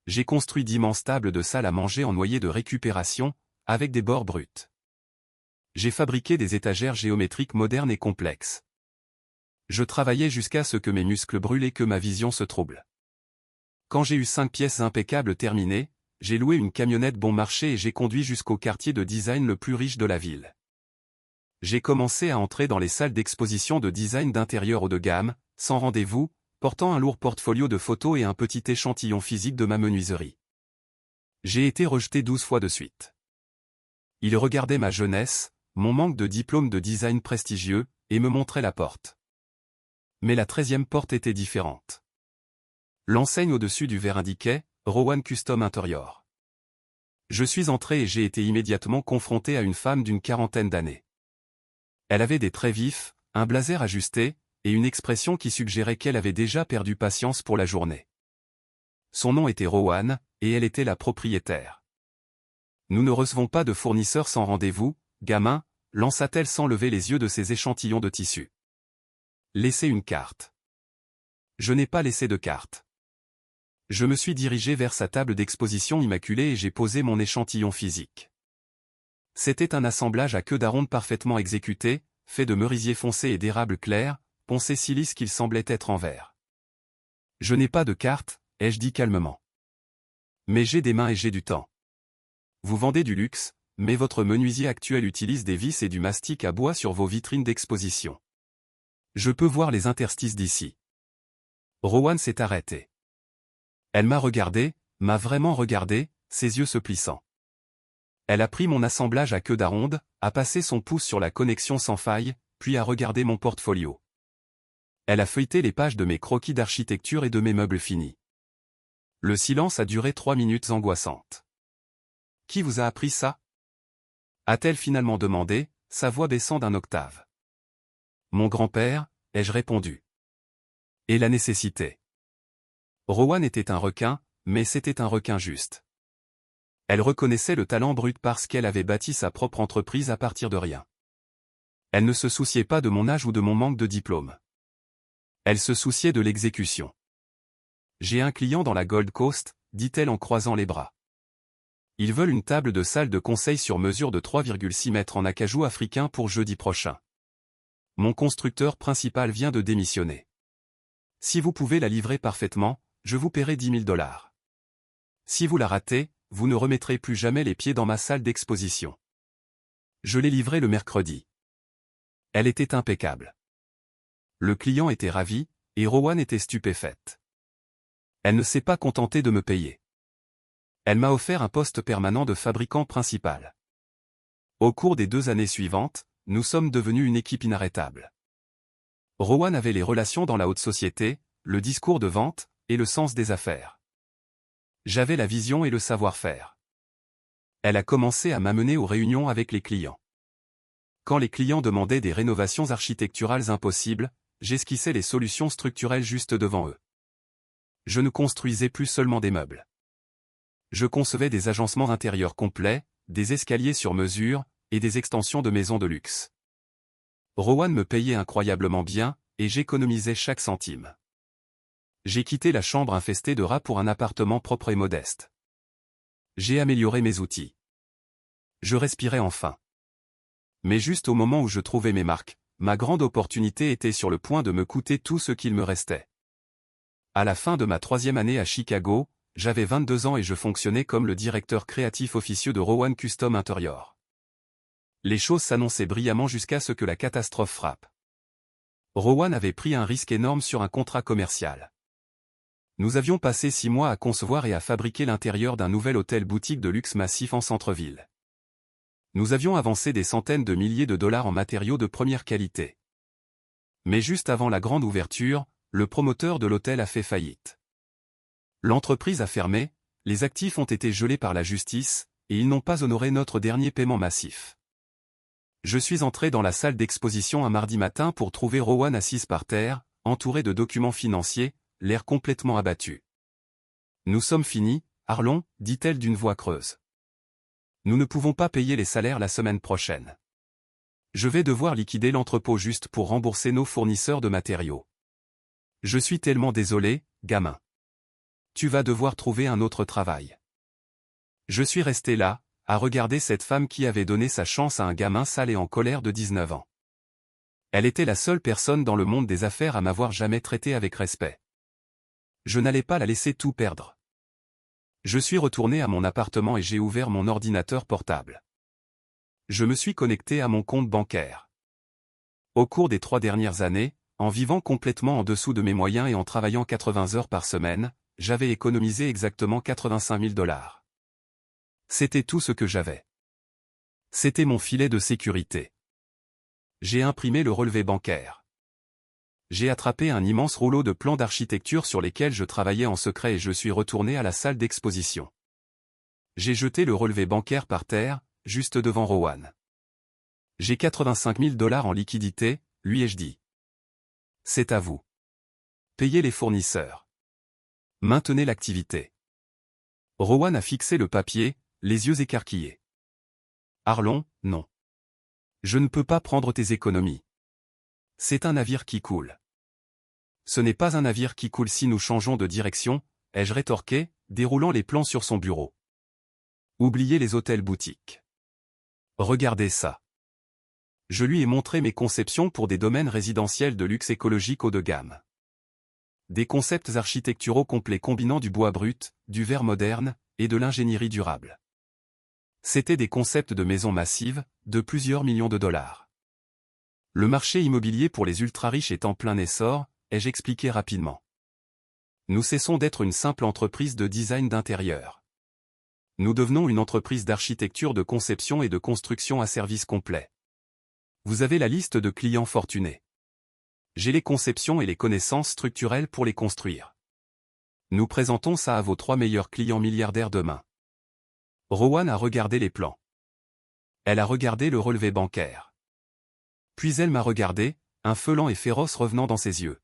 A: J'ai construit d'immenses tables de salle à manger en noyer de récupération, avec des bords bruts. J'ai fabriqué des étagères géométriques modernes et complexes. Je travaillais jusqu'à ce que mes muscles brûlent et que ma vision se trouble. Quand j'ai eu 5 pièces impeccables terminées, j'ai loué une camionnette bon marché et j'ai conduit jusqu'au quartier de design le plus riche de la ville. J'ai commencé à entrer dans les salles d'exposition de design d'intérieur haut de gamme, sans rendez-vous, portant un lourd portfolio de photos et un petit échantillon physique de ma menuiserie. J'ai été rejeté 12 fois de suite. Ils regardaient ma jeunesse, mon manque de diplôme de design prestigieux, et me montraient la porte. Mais la 13e porte était différente. L'enseigne au-dessus du verre indiquait « Rowan Custom Interior ». Je suis entré et j'ai été immédiatement confronté à une femme d'une 40aine d'années. Elle avait des traits vifs, un blazer ajusté, et une expression qui suggérait qu'elle avait déjà perdu patience pour la journée. Son nom était Rowan, et elle était la propriétaire. « Nous ne recevons pas de fournisseurs sans rendez-vous, gamin », lança-t-elle sans lever les yeux de ses échantillons de tissu. « Laissez une carte. » Je n'ai pas laissé de carte. Je me suis dirigé vers sa table d'exposition immaculée et j'ai posé mon échantillon physique. C'était un assemblage à queue d'aronde parfaitement exécuté, fait de merisier foncé et d'érable clair, poncé si lisse qu'il semblait être en verre. « Je n'ai pas de carte », ai-je dit calmement. « Mais j'ai des mains et j'ai du temps. Vous vendez du luxe, mais votre menuisier actuel utilise des vis et du mastic à bois sur vos vitrines d'exposition. Je peux voir les interstices d'ici. » Rowan s'est arrêtée. Elle m'a regardé, m'a vraiment regardé, ses yeux se plissant. Elle a pris mon assemblage à queue d'aronde, a passé son pouce sur la connexion sans faille, puis a regardé mon portfolio. Elle a feuilleté les pages de mes croquis d'architecture et de mes meubles finis. Le silence a duré 3 minutes angoissantes. « Qui vous a appris ça ?» a-t-elle finalement demandé, sa voix baissant d'un octave. « Mon grand-père », ai-je répondu. « Et la nécessité. » Rowan était un requin, mais c'était un requin juste. Elle reconnaissait le talent brut parce qu'elle avait bâti sa propre entreprise à partir de rien. Elle ne se souciait pas de mon âge ou de mon manque de diplôme. Elle se souciait de l'exécution. J'ai un client dans la Gold Coast, dit-elle en croisant les bras. Ils veulent une table de salle de conseil sur mesure de 3,6 mètres en acajou africain pour jeudi prochain. Mon constructeur principal vient de démissionner. Si vous pouvez la livrer parfaitement, je vous paierai 10 000 $. Si vous la ratez, vous ne remettrez plus jamais les pieds dans ma salle d'exposition. Je l'ai livrée le mercredi. Elle était impeccable. Le client était ravi, et Rowan était stupéfaite. Elle ne s'est pas contentée de me payer. Elle m'a offert un poste permanent de fabricant principal. Au cours des 2 années suivantes, nous sommes devenus une équipe inarrêtable. Rowan avait les relations dans la haute société, le discours de vente, et le sens des affaires. J'avais la vision et le savoir-faire. Elle a commencé à m'amener aux réunions avec les clients. Quand les clients demandaient des rénovations architecturales impossibles, j'esquissais les solutions structurelles juste devant eux. Je ne construisais plus seulement des meubles. Je concevais des agencements intérieurs complets, des escaliers sur mesure, et des extensions de maisons de luxe. Rowan me payait incroyablement bien, et j'économisais chaque centime. J'ai quitté la chambre infestée de rats pour un appartement propre et modeste. J'ai amélioré mes outils. Je respirais enfin. Mais juste au moment où je trouvais mes marques, ma grande opportunité était sur le point de me coûter tout ce qu'il me restait. À la fin de ma 3e année à Chicago, j'avais 22 ans et je fonctionnais comme le directeur créatif officieux de Rowan Custom Interior. Les choses s'annonçaient brillamment jusqu'à ce que la catastrophe frappe. Rowan avait pris un risque énorme sur un contrat commercial. Nous avions passé 6 mois à concevoir et à fabriquer l'intérieur d'un nouvel hôtel-boutique de luxe massif en centre-ville. Nous avions avancé des centaines de milliers de dollars en matériaux de première qualité. Mais juste avant la grande ouverture, le promoteur de l'hôtel a fait faillite. L'entreprise a fermé, les actifs ont été gelés par la justice, et ils n'ont pas honoré notre dernier paiement massif. Je suis entré dans la salle d'exposition un mardi matin pour trouver Rowan assise par terre, entourée de documents financiers, l'air complètement abattu. « Nous sommes finis, Arlon, dit-elle d'une voix creuse. Nous ne pouvons pas payer les salaires la semaine prochaine. Je vais devoir liquider l'entrepôt juste pour rembourser nos fournisseurs de matériaux. Je suis tellement désolé, gamin. Tu vas devoir trouver un autre travail. » Je suis resté là, à regarder cette femme qui avait donné sa chance à un gamin sale et en colère de 19 ans. Elle était la seule personne dans le monde des affaires à m'avoir jamais traité avec respect. Je n'allais pas la laisser tout perdre. Je suis retourné à mon appartement et j'ai ouvert mon ordinateur portable. Je me suis connecté à mon compte bancaire. Au cours des 3 dernières années, en vivant complètement en dessous de mes moyens et en travaillant 80 heures par semaine, j'avais économisé exactement 85 000 $. C'était tout ce que j'avais. C'était mon filet de sécurité. J'ai imprimé le relevé bancaire. J'ai attrapé un immense rouleau de plans d'architecture sur lesquels je travaillais en secret et je suis retourné à la salle d'exposition. J'ai jeté le relevé bancaire par terre, juste devant Rowan. « J'ai 85 000 $ en liquidité, lui ai-je dit. C'est à vous. Payez les fournisseurs. Maintenez l'activité. » Rowan a fixé le papier, les yeux écarquillés. « Arlon, non. Je ne peux pas prendre tes économies. C'est un navire qui coule. » « Ce n'est pas un navire qui coule si nous changeons de direction, » ai-je rétorqué, déroulant les plans sur son bureau. « Oubliez les hôtels-boutiques. Regardez ça. » Je lui ai montré mes conceptions pour des domaines résidentiels de luxe écologique haut de gamme. Des concepts architecturaux complets combinant du bois brut, du verre moderne, et de l'ingénierie durable. C'étaient des concepts de maisons massives, de plusieurs millions de dollars. Le marché immobilier pour les ultra-riches est en plein essor, ai-je expliqué rapidement. Nous cessons d'être une simple entreprise de design d'intérieur. Nous devenons une entreprise d'architecture de conception et de construction à service complet. Vous avez la liste de clients fortunés. J'ai les conceptions et les connaissances structurelles pour les construire. Nous présentons ça à vos 3 meilleurs clients milliardaires demain. Rowan a regardé les plans. Elle a regardé le relevé bancaire. Puis elle m'a regardé, un feu lent et féroce revenant dans ses yeux.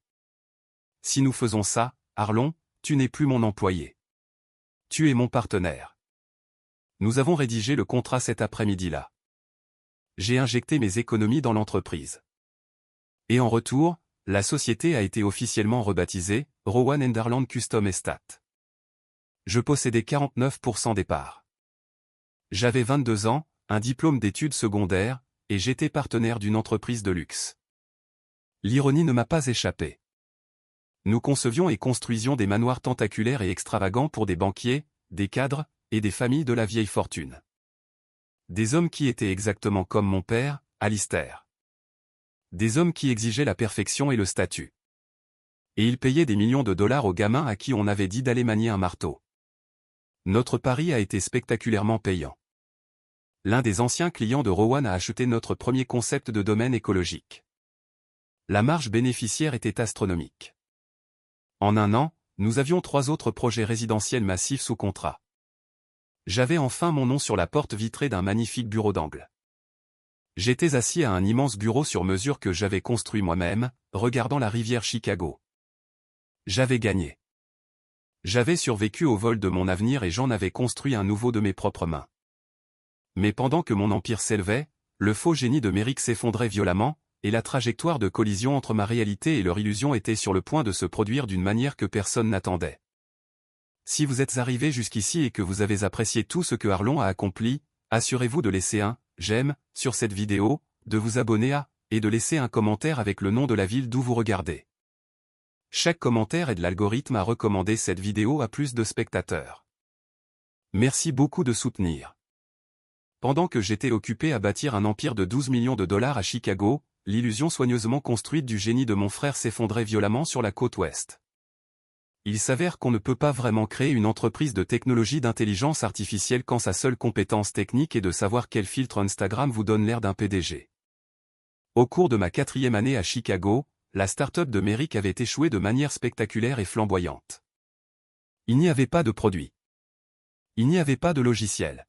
A: « Si nous faisons ça, Arlon, tu n'es plus mon employé. Tu es mon partenaire. » Nous avons rédigé le contrat cet après-midi-là. J'ai injecté mes économies dans l'entreprise. Et en retour, La société a été officiellement rebaptisée Rowan Enderland Custom Estate. Je possédais 49% des parts. J'avais 22 ans, un diplôme d'études secondaires, et j'étais partenaire d'une entreprise de luxe. L'ironie ne m'a pas échappé. Nous concevions et construisions des manoirs tentaculaires et extravagants pour des banquiers, des cadres, et des familles de la vieille fortune. Des hommes qui étaient exactement comme mon père, Alistair. Des hommes qui exigeaient la perfection et le statut. Et ils payaient des millions de dollars aux gamins à qui on avait dit d'aller manier un marteau. Notre pari a été spectaculairement payant. L'un des anciens clients de Rowan a acheté notre premier concept de domaine écologique. La marge bénéficiaire était astronomique. En un an, nous avions 3 autres projets résidentiels massifs sous contrat. J'avais enfin mon nom sur la porte vitrée d'un magnifique bureau d'angle. J'étais assis à un immense bureau sur mesure que j'avais construit moi-même, regardant la rivière Chicago. J'avais gagné. J'avais survécu au vol de mon avenir et j'en avais construit un nouveau de mes propres mains. Mais pendant que mon empire s'élevait, le faux génie de Merrick s'effondrait violemment, et la trajectoire de collision entre ma réalité et leur illusion était sur le point de se produire d'une manière que personne n'attendait. Si vous êtes arrivé jusqu'ici et que vous avez apprécié tout ce que Arlon a accompli, assurez-vous de laisser un « j'aime » sur cette vidéo, de vous abonner à, et de laisser un commentaire avec le nom de la ville d'où vous regardez. Chaque commentaire aide l'algorithme à recommander cette vidéo à plus de spectateurs. Merci beaucoup de soutenir. Pendant que j'étais occupé à bâtir un empire de 12 millions de dollars à Chicago, l'illusion soigneusement construite du génie de mon frère s'effondrait violemment sur la côte ouest. Il s'avère qu'on ne peut pas vraiment créer une entreprise de technologie d'intelligence artificielle quand sa seule compétence technique est de savoir quel filtre Instagram vous donne l'air d'un PDG. Au cours de ma 4e année à Chicago, la start-up de Merrick avait échoué de manière spectaculaire et flamboyante. Il n'y avait pas de produit. Il n'y avait pas de logiciel.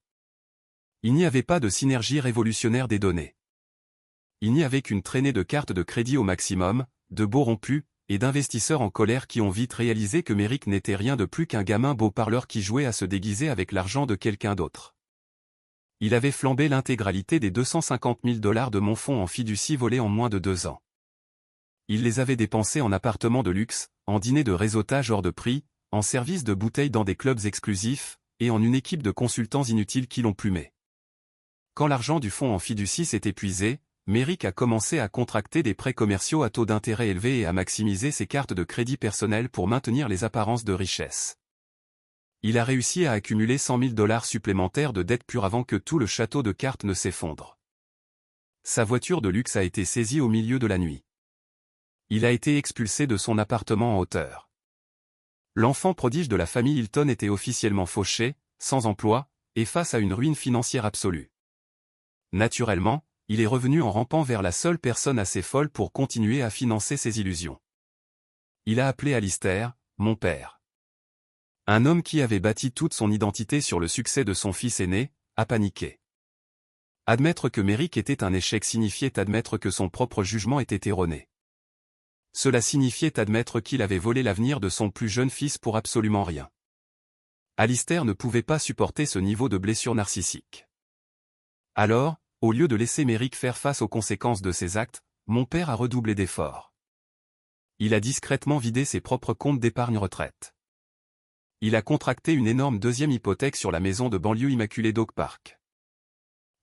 A: Il n'y avait pas de synergie révolutionnaire des données. Il n'y avait qu'une traînée de cartes de crédit au maximum, de beaux rompus, et d'investisseurs en colère qui ont vite réalisé que Merrick n'était rien de plus qu'un gamin beau parleur qui jouait à se déguiser avec l'argent de quelqu'un d'autre. Il avait flambé l'intégralité des 250 000 $ de mon fonds en fiducie volés en moins de 2 ans. Il les avait dépensés en appartements de luxe, en dîners de réseautage hors de prix, en services de bouteilles dans des clubs exclusifs, et en une équipe de consultants inutiles qui l'ont plumé. Quand l'argent du fonds en fiducie s'est épuisé, Merrick a commencé à contracter des prêts commerciaux à taux d'intérêt élevés et à maximiser ses cartes de crédit personnelles pour maintenir les apparences de richesse. Il a réussi à accumuler 100 000 $ supplémentaires de dettes pures avant que tout le château de cartes ne s'effondre. Sa voiture de luxe a été saisie au milieu de la nuit. Il a été expulsé de son appartement en hauteur. L'enfant prodige de la famille Hilton était officiellement fauché, sans emploi, et face à une ruine financière absolue. Naturellement, il est revenu en rampant vers la seule personne assez folle pour continuer à financer ses illusions. Il a appelé Alistair, mon père. Un homme qui avait bâti toute son identité sur le succès de son fils aîné, a paniqué. Admettre que Merrick était un échec signifiait admettre que son propre jugement était erroné. Cela signifiait admettre qu'il avait volé l'avenir de son plus jeune fils pour absolument rien. Alistair ne pouvait pas supporter ce niveau de blessure narcissique. Alors, au lieu de laisser Merrick faire face aux conséquences de ses actes, mon père a redoublé d'efforts. Il a discrètement vidé ses propres comptes d'épargne retraite. Il a contracté une énorme 2e hypothèque sur la maison de banlieue immaculée d'Oak Park.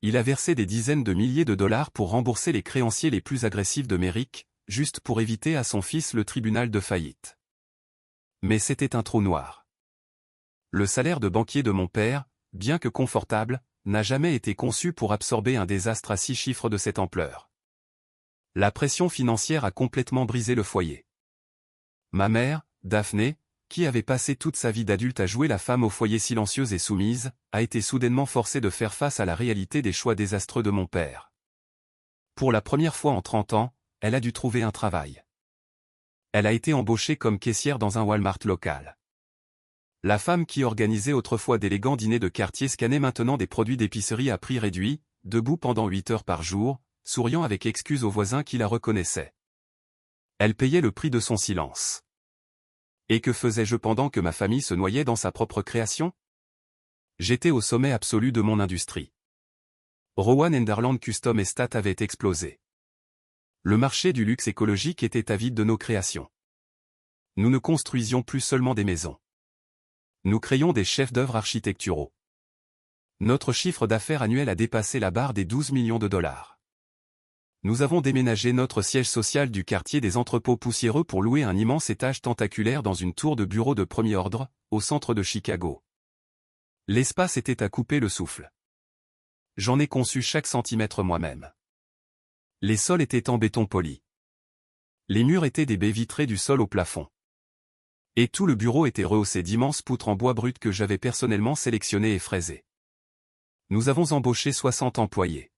A: Il a versé des dizaines de milliers de dollars pour rembourser les créanciers les plus agressifs de Merrick, juste pour éviter à son fils le tribunal de faillite. Mais c'était un trou noir. Le salaire de banquier de mon père, bien que confortable, n'a jamais été conçu pour absorber un désastre à 6 chiffres de cette ampleur. La pression financière a complètement brisé le foyer. Ma mère, Daphné, qui avait passé toute sa vie d'adulte à jouer la femme au foyer silencieuse et soumise, a été soudainement forcée de faire face à la réalité des choix désastreux de mon père. Pour la première fois en 30 ans, elle a dû trouver un travail. Elle a été embauchée comme caissière dans un Walmart local. La femme qui organisait autrefois d'élégants dîners de quartier scannait maintenant des produits d'épicerie à prix réduit, debout pendant 8 heures par jour, souriant avec excuse aux voisins qui la reconnaissaient. Elle payait le prix de son silence. Et que faisais-je pendant que ma famille se noyait dans sa propre création? J'étais au sommet absolu de mon industrie. Rowan Enderland Custom Estate avait explosé. Le marché du luxe écologique était avide de nos créations. Nous ne construisions plus seulement des maisons. Nous créions des chefs-d'œuvre architecturaux. Notre chiffre d'affaires annuel a dépassé la barre des 12 millions de dollars. Nous avons déménagé notre siège social du quartier des entrepôts poussiéreux pour louer un immense étage tentaculaire dans une tour de bureau de premier ordre, au centre de Chicago. L'espace était à couper le souffle. J'en ai conçu chaque centimètre moi-même. Les sols étaient en béton poli. Les murs étaient des baies vitrées du sol au plafond. Et tout le bureau était rehaussé d'immenses poutres en bois brut que j'avais personnellement sélectionnées et fraisées. Nous avons embauché 60 employés.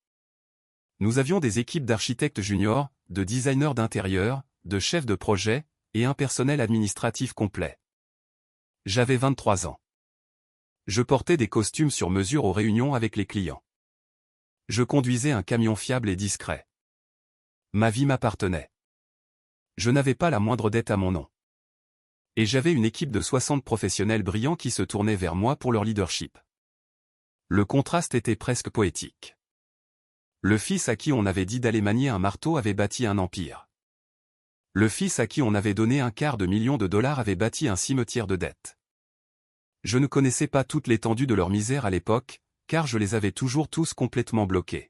A: Nous avions des équipes d'architectes juniors, de designers d'intérieur, de chefs de projet, et un personnel administratif complet. J'avais 23 ans. Je portais des costumes sur mesure aux réunions avec les clients. Je conduisais un camion fiable et discret. Ma vie m'appartenait. Je n'avais pas la moindre dette à mon nom. Et j'avais une équipe de 60 professionnels brillants qui se tournaient vers moi pour leur leadership. Le contraste était presque poétique. Le fils à qui on avait dit d'aller manier un marteau avait bâti un empire. Le fils à qui on avait donné $250 000 avait bâti un cimetière de dettes. Je ne connaissais pas toute l'étendue de leur misère à l'époque, car je les avais toujours tous complètement bloqués.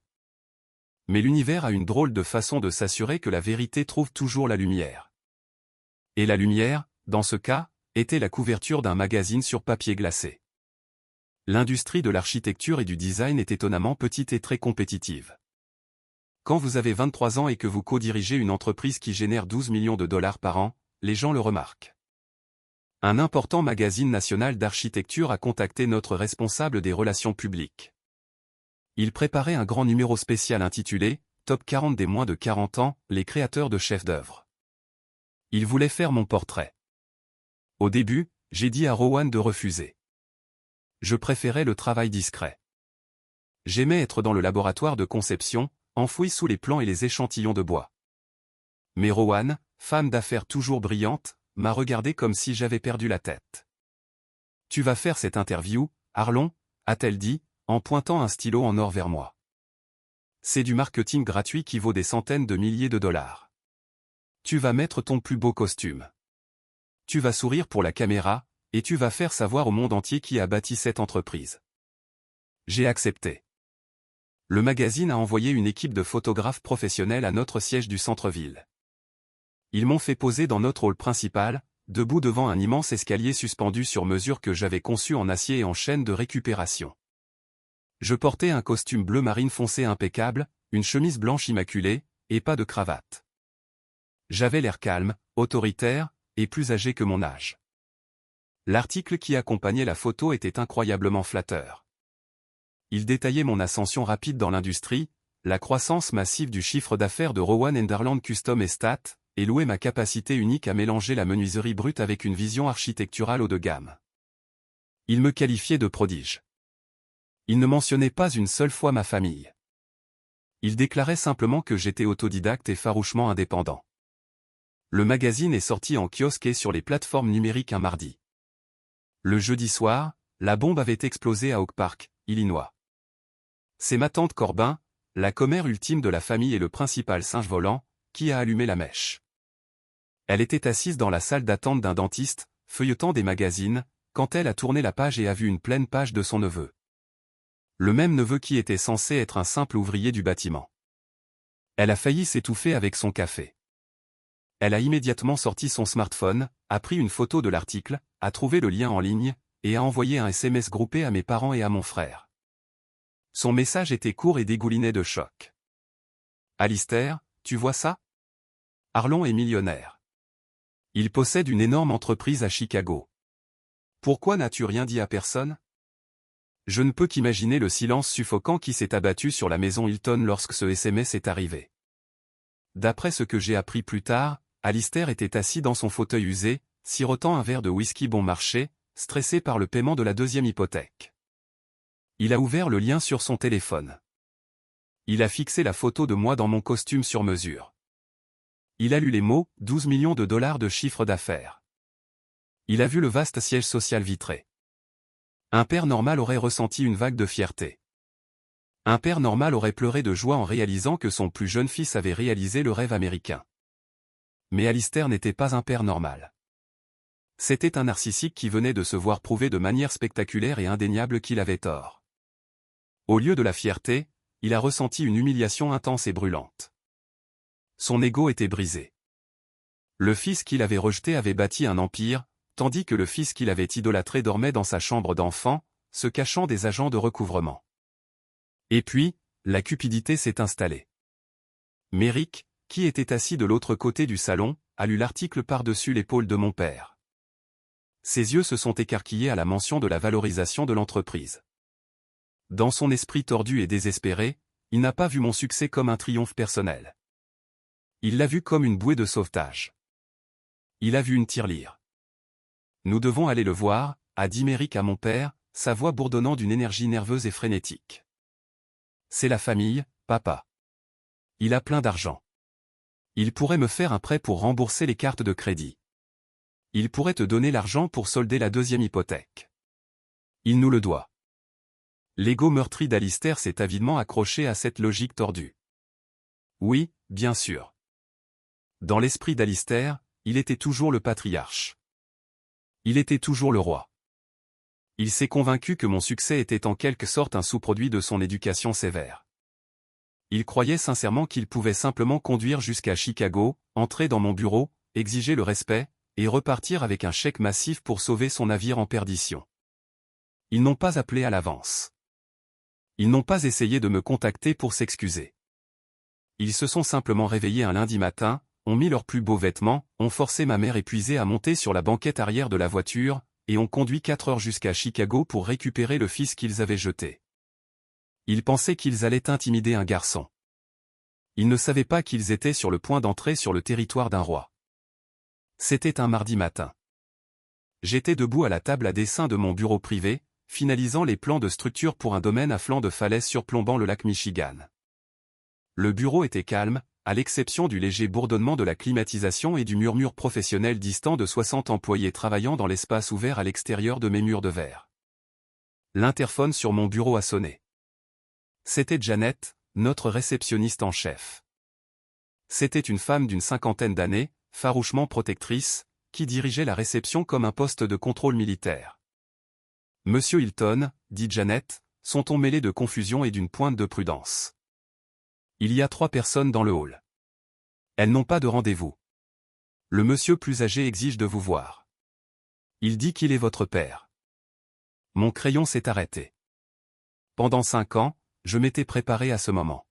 A: Mais l'univers a une drôle de façon de s'assurer que la vérité trouve toujours la lumière. Et la lumière, dans ce cas, était la couverture d'un magazine sur papier glacé. L'industrie de l'architecture et du design est étonnamment petite et très compétitive. Quand vous avez 23 ans et que vous co-dirigez une entreprise qui génère 12 millions de dollars par an, les gens le remarquent. Un important magazine national d'architecture a contacté notre responsable des relations publiques. Il préparait un grand numéro spécial intitulé « Top 40 des moins de 40 ans, les créateurs de chefs d'œuvre ». Il voulait faire mon portrait. Au début, j'ai dit à Rowan de refuser. Je préférais le travail discret. J'aimais être dans le laboratoire de conception, enfoui sous les plans et les échantillons de bois. Mais Rowan, femme d'affaires toujours brillante, m'a regardé comme si j'avais perdu la tête. « Tu vas faire cette interview, Arlon ?» a-t-elle dit, en pointant un stylo en or vers moi. « C'est du marketing gratuit qui vaut des centaines de milliers de dollars. Tu vas mettre ton plus beau costume. Tu vas sourire pour la caméra, et tu vas faire savoir au monde entier qui a bâti cette entreprise. » J'ai accepté. Le magazine a envoyé une équipe de photographes professionnels à notre siège du centre-ville. Ils m'ont fait poser dans notre hall principal, debout devant un immense escalier suspendu sur mesure que j'avais conçu en acier et en chaîne de récupération. Je portais un costume bleu marine foncé impeccable, une chemise blanche immaculée, et pas de cravate. J'avais l'air calme, autoritaire, et plus âgé que mon âge. L'article qui accompagnait la photo était incroyablement flatteur. Il détaillait mon ascension rapide dans l'industrie, la croissance massive du chiffre d'affaires de Rowan Enderland Custom Estate, et louait ma capacité unique à mélanger la menuiserie brute avec une vision architecturale haut de gamme. Il me qualifiait de prodige. Il ne mentionnait pas une seule fois ma famille. Il déclarait simplement que j'étais autodidacte et farouchement indépendant. Le magazine est sorti en kiosque et sur les plateformes numériques un mardi. Le jeudi soir, la bombe avait explosé à Oak Park, Illinois. C'est ma tante Corbin, la commère ultime de la famille et le principal singe volant, qui a allumé la mèche. Elle était assise dans la salle d'attente d'un dentiste, feuilletant des magazines, quand elle a tourné la page et a vu une pleine page de son neveu. Le même neveu qui était censé être un simple ouvrier du bâtiment. Elle a failli s'étouffer avec son café. Elle a immédiatement sorti son smartphone, a pris une photo de l'article, a trouvé le lien en ligne, et a envoyé un SMS groupé à mes parents et à mon frère. Son message était court et dégoulinait de choc. « Alistair, tu vois ça ? Arlon est millionnaire. Il possède une énorme entreprise à Chicago. Pourquoi n'as-tu rien dit à personne ? » Je ne peux qu'imaginer le silence suffocant qui s'est abattu sur la maison Hilton lorsque ce SMS est arrivé. D'après ce que j'ai appris plus tard, Alistair était assis dans son fauteuil usé, sirotant un verre de whisky bon marché, stressé par le paiement de la deuxième hypothèque. Il a ouvert le lien sur son téléphone. Il a fixé la photo de moi dans mon costume sur mesure. Il a lu les mots « 12 millions de dollars de chiffre d'affaires ». Il a vu le vaste siège social vitré. Un père normal aurait ressenti une vague de fierté. Un père normal aurait pleuré de joie en réalisant que son plus jeune fils avait réalisé le rêve américain. Mais Alistair n'était pas un père normal. C'était un narcissique qui venait de se voir prouver de manière spectaculaire et indéniable qu'il avait tort. Au lieu de la fierté, il a ressenti une humiliation intense et brûlante. Son ego était brisé. Le fils qu'il avait rejeté avait bâti un empire, tandis que le fils qu'il avait idolâtré dormait dans sa chambre d'enfant, se cachant des agents de recouvrement. Et puis, la cupidité s'est installée. Merrick, qui était assis de l'autre côté du salon, a lu l'article par-dessus l'épaule de mon père. Ses yeux se sont écarquillés à la mention de la valorisation de l'entreprise. Dans son esprit tordu et désespéré, il n'a pas vu mon succès comme un triomphe personnel. Il l'a vu comme une bouée de sauvetage. Il a vu une tirelire. Nous devons aller le voir, a dit Merrick à mon père, sa voix bourdonnant d'une énergie nerveuse et frénétique. C'est la famille, papa. Il a plein d'argent. Il pourrait me faire un prêt pour rembourser les cartes de crédit. Il pourrait te donner l'argent pour solder la deuxième hypothèque. Il nous le doit. L'ego meurtri d'Alistair s'est avidement accroché à cette logique tordue. Oui, bien sûr. Dans l'esprit d'Alistair, il était toujours le patriarche. Il était toujours le roi. Il s'est convaincu que mon succès était en quelque sorte un sous-produit de son éducation sévère. Il croyait sincèrement qu'il pouvait simplement conduire jusqu'à Chicago, entrer dans mon bureau, exiger le respect, et repartir avec un chèque massif pour sauver son navire en perdition. Ils n'ont pas appelé à l'avance. Ils n'ont pas essayé de me contacter pour s'excuser. Ils se sont simplement réveillés un lundi matin, ont mis leurs plus beaux vêtements, ont forcé ma mère épuisée à monter sur la banquette arrière de la voiture, et ont conduit 4 heures jusqu'à Chicago pour récupérer le fils qu'ils avaient jeté. Ils pensaient qu'ils allaient intimider un garçon. Ils ne savaient pas qu'ils étaient sur le point d'entrer sur le territoire d'un roi. C'était un mardi matin. J'étais debout à la table à dessin de mon bureau privé, finalisant les plans de structure pour un domaine à flanc de falaise surplombant le lac Michigan. Le bureau était calme, à l'exception du léger bourdonnement de la climatisation et du murmure professionnel distant de 60 employés travaillant dans l'espace ouvert à l'extérieur de mes murs de verre. L'interphone sur mon bureau a sonné. C'était Janet, notre réceptionniste en chef. C'était une femme d'une 50aine d'années, farouchement protectrice, qui dirigeait la réception comme un poste de contrôle militaire. « Monsieur Hilton, dit Janet, son ton mêlé de confusion et d'une pointe de prudence. Il y a 3 personnes dans le hall. Elles n'ont pas de rendez-vous. Le monsieur plus âgé exige de vous voir. Il dit qu'il est votre père. » Mon crayon s'est arrêté. Pendant 5 ans, je m'étais préparé à ce moment.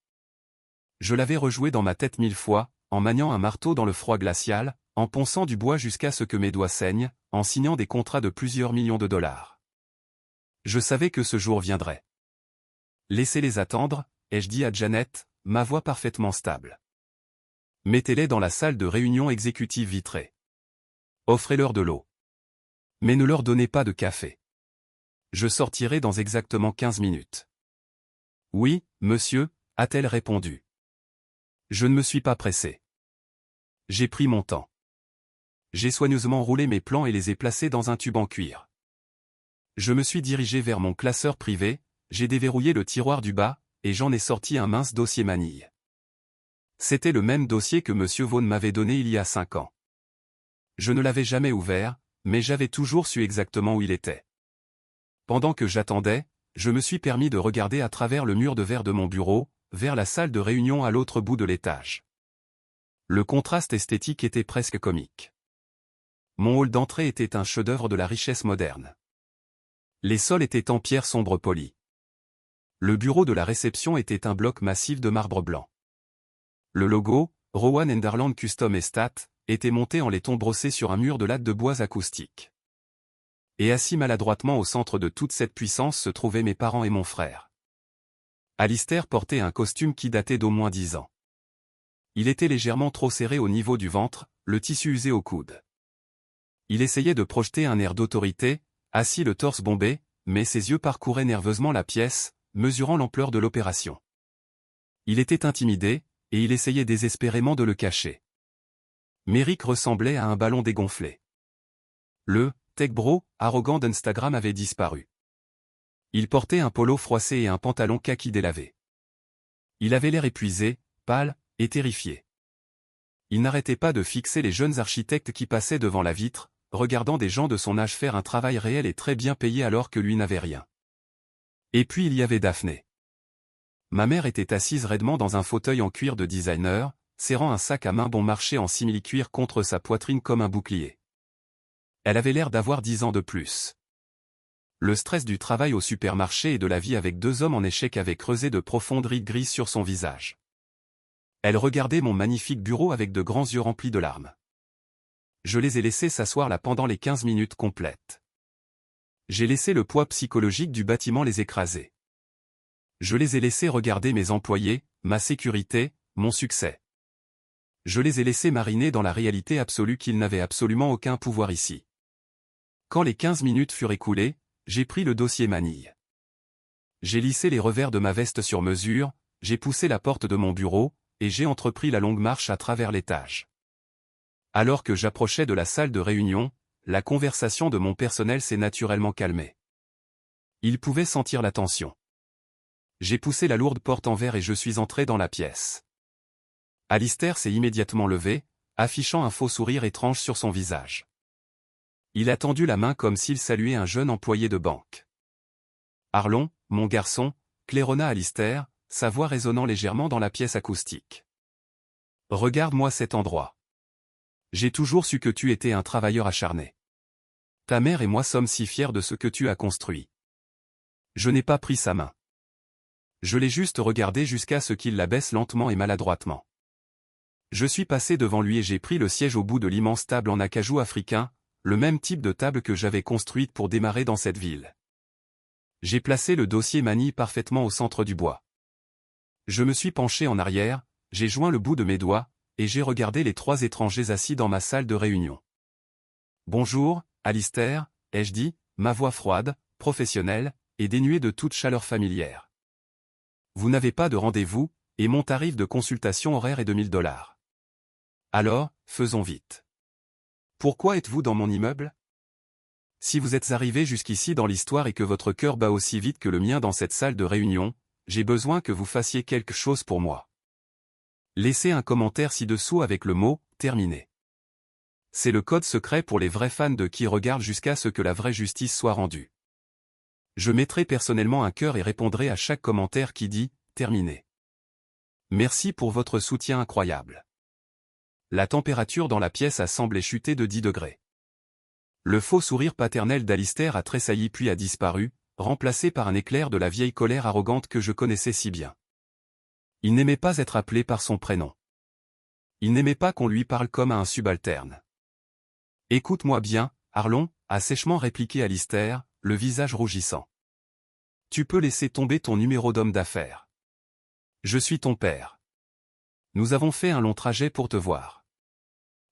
A: Je l'avais rejoué dans ma tête 1000 fois, en maniant un marteau dans le froid glacial, en ponçant du bois jusqu'à ce que mes doigts saignent, en signant des contrats de plusieurs millions de dollars. Je savais que ce jour viendrait. Laissez-les attendre, ai-je dit à Janet, ma voix parfaitement stable. Mettez-les dans la salle de réunion exécutive vitrée. Offrez-leur de l'eau. Mais ne leur donnez pas de café. Je sortirai dans exactement 15 minutes. Oui, monsieur, a-t-elle répondu. Je ne me suis pas pressé. J'ai pris mon temps. J'ai soigneusement roulé mes plans et les ai placés dans un tube en cuir. Je me suis dirigé vers mon classeur privé, j'ai déverrouillé le tiroir du bas, et j'en ai sorti un mince dossier manille. C'était le même dossier que M. Vaughn m'avait donné il y a 5 ans. Je ne l'avais jamais ouvert, mais j'avais toujours su exactement où il était. Pendant que j'attendais, je me suis permis de regarder à travers le mur de verre de mon bureau, vers la salle de réunion à l'autre bout de l'étage. Le contraste esthétique était presque comique. Mon hall d'entrée était un chef-d'œuvre de la richesse moderne. Les sols étaient en pierre sombre polie. Le bureau de la réception était un bloc massif de marbre blanc. Le logo, Rowan Enderland Custom Estate, était monté en laiton brossé sur un mur de lattes de bois acoustique. Et assis maladroitement au centre de toute cette puissance se trouvaient mes parents et mon frère. Alistair portait un costume qui datait d'au moins 10 ans. Il était légèrement trop serré au niveau du ventre, le tissu usé au coude. Il essayait de projeter un air d'autorité, assis le torse bombé, mais ses yeux parcouraient nerveusement la pièce, mesurant l'ampleur de l'opération. Il était intimidé, et il essayait désespérément de le cacher. Merrick ressemblait à un ballon dégonflé. Le tech bro arrogant d'Instagram avait disparu. Il portait un polo froissé et un pantalon kaki délavé. Il avait l'air épuisé, pâle, et terrifié. Il n'arrêtait pas de fixer les jeunes architectes qui passaient devant la vitre, regardant des gens de son âge faire un travail réel et très bien payé alors que lui n'avait rien. Et puis il y avait Daphné. Ma mère était assise raidement dans un fauteuil en cuir de designer, serrant un sac à main bon marché en simili-cuir contre sa poitrine comme un bouclier. Elle avait l'air d'avoir 10 ans de plus. Le stress du travail au supermarché et de la vie avec 2 hommes en échec avait creusé de profondes rides grises sur son visage. Elle regardait mon magnifique bureau avec de grands yeux remplis de larmes. Je les ai laissés s'asseoir là pendant les 15 minutes complètes. J'ai laissé le poids psychologique du bâtiment les écraser. Je les ai laissés regarder mes employés, ma sécurité, mon succès. Je les ai laissés mariner dans la réalité absolue qu'ils n'avaient absolument aucun pouvoir ici. Quand les 15 minutes furent écoulées, j'ai pris le dossier manille. J'ai lissé les revers de ma veste sur mesure, j'ai poussé la porte de mon bureau, et j'ai entrepris la longue marche à travers l'étage. Alors que j'approchais de la salle de réunion, la conversation de mon personnel s'est naturellement calmée. Il pouvait sentir la tension. J'ai poussé la lourde porte en verre et je suis entré dans la pièce. Alistair s'est immédiatement levé, affichant un faux sourire étrange sur son visage. Il a tendu la main comme s'il saluait un jeune employé de banque. « Arlon, mon garçon », claironna Alistair, sa voix résonnant légèrement dans la pièce acoustique. « Regarde-moi cet endroit. J'ai toujours su que tu étais un travailleur acharné. Ta mère et moi sommes si fiers de ce que tu as construit. » Je n'ai pas pris sa main. Je l'ai juste regardé jusqu'à ce qu'il la baisse lentement et maladroitement. Je suis passé devant lui et j'ai pris le siège au bout de l'immense table en acajou africain, le même type de table que j'avais construite pour démarrer dans cette ville. J'ai placé le dossier manille parfaitement au centre du bois. Je me suis penché en arrière, j'ai joint le bout de mes doigts, et j'ai regardé les 3 étrangers assis dans ma salle de réunion. « Bonjour, Alistair », ai-je dit, ma voix froide, professionnelle, et dénuée de toute chaleur familière. « Vous n'avez pas de rendez-vous, et mon tarif de consultation horaire est de 1000 $. Alors, faisons vite. Pourquoi êtes-vous dans mon immeuble? Si vous êtes arrivé jusqu'ici dans l'histoire et que votre cœur bat aussi vite que le mien dans cette salle de réunion, j'ai besoin que vous fassiez quelque chose pour moi. Laissez un commentaire ci-dessous avec le mot « terminé ». C'est le code secret pour les vrais fans de qui regardent jusqu'à ce que la vraie justice soit rendue. Je mettrai personnellement un cœur et répondrai à chaque commentaire qui dit « terminé ». Merci pour votre soutien incroyable. La température dans la pièce a semblé chuter de 10 degrés. Le faux sourire paternel d'Alistair a tressailli puis a disparu, remplacé par un éclair de la vieille colère arrogante que je connaissais si bien. Il n'aimait pas être appelé par son prénom. Il n'aimait pas qu'on lui parle comme à un subalterne. « Écoute-moi bien, Arlon », a sèchement répliqué Alistair, le visage rougissant. « Tu peux laisser tomber ton numéro d'homme d'affaires. Je suis ton père. Nous avons fait un long trajet pour te voir.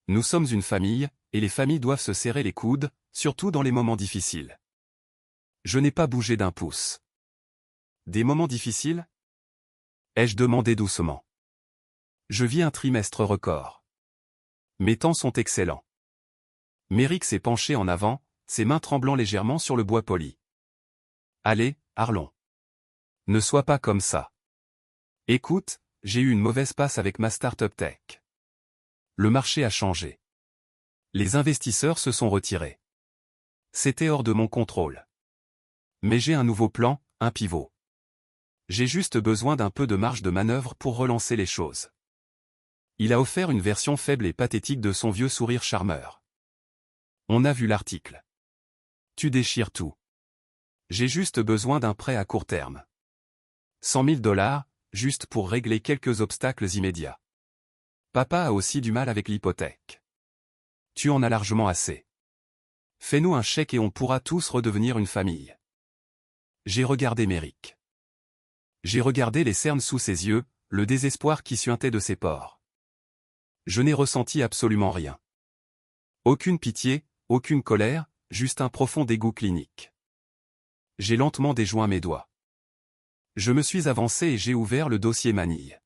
A: Nous sommes une famille, et les familles doivent se serrer les coudes, surtout dans les moments difficiles. Je n'ai pas bougé d'un pouce. » « Des moments difficiles ? » ai-je demandé doucement. « Je vis un trimestre record. Mes temps sont excellents. » Méric s'est penché en avant, ses mains tremblant légèrement sur le bois poli. « Allez, Arlon. Ne sois pas comme ça. Écoute, j'ai eu une mauvaise passe avec ma start-up tech. Le marché a changé. Les investisseurs se sont retirés. C'était hors de mon contrôle. Mais j'ai un nouveau plan, un pivot. J'ai juste besoin d'un peu de marge de manœuvre pour relancer les choses. » Il a offert une version faible et pathétique de son vieux sourire charmeur. « On a vu l'article. Tu déchires tout. J'ai juste besoin d'un prêt à court terme. 100 000 $, juste pour régler quelques obstacles immédiats. Papa a aussi du mal avec l'hypothèque. Tu en as largement assez. Fais-nous un chèque et on pourra tous redevenir une famille. » J'ai regardé Méric. J'ai regardé les cernes sous ses yeux, le désespoir qui suintait de ses pores. Je n'ai ressenti absolument rien. Aucune pitié, aucune colère, juste un profond dégoût clinique. J'ai lentement déjoint mes doigts. Je me suis avancé et j'ai ouvert le dossier manille.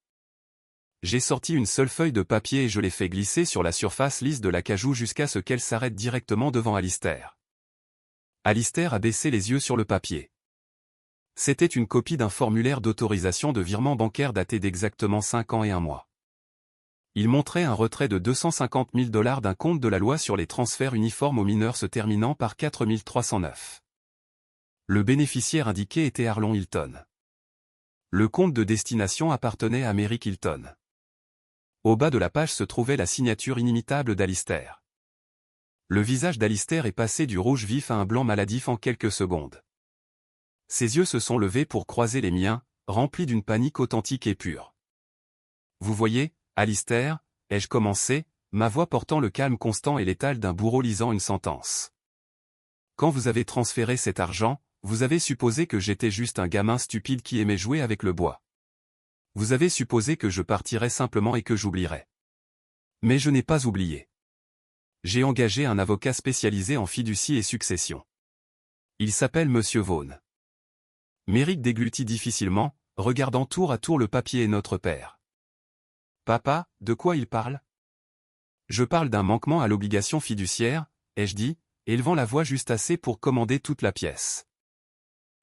A: J'ai sorti une seule feuille de papier et je l'ai fait glisser sur la surface lisse de l'acajou jusqu'à ce qu'elle s'arrête directement devant Alistair. Alistair a baissé les yeux sur le papier. C'était une copie d'un formulaire d'autorisation de virement bancaire daté d'exactement 5 ans et 1 mois. Il montrait un retrait de 250 000 $ d'un compte de la loi sur les transferts uniformes aux mineurs se terminant par 4309. Le bénéficiaire indiqué était Arlon Hilton. Le compte de destination appartenait à Merrick Hilton. Au bas de la page se trouvait la signature inimitable d'Alistair. Le visage d'Alistair est passé du rouge vif à un blanc maladif en quelques secondes. Ses yeux se sont levés pour croiser les miens, remplis d'une panique authentique et pure. Vous voyez, Alistair, ai-je commencé, ma voix portant le calme constant et létal d'un bourreau lisant une sentence. Quand vous avez transféré cet argent, vous avez supposé que j'étais juste un gamin stupide qui aimait jouer avec le bois. Vous avez supposé que je partirais simplement et que j'oublierais. Mais je n'ai pas oublié. J'ai engagé un avocat spécialisé en fiducie et succession. Il s'appelle Monsieur Vaughn. Merrick déglutit difficilement, regardant tour à tour le papier et notre père. Papa, de quoi il parle? Je parle d'un manquement à l'obligation fiduciaire, ai-je dit, élevant la voix juste assez pour commander toute la pièce.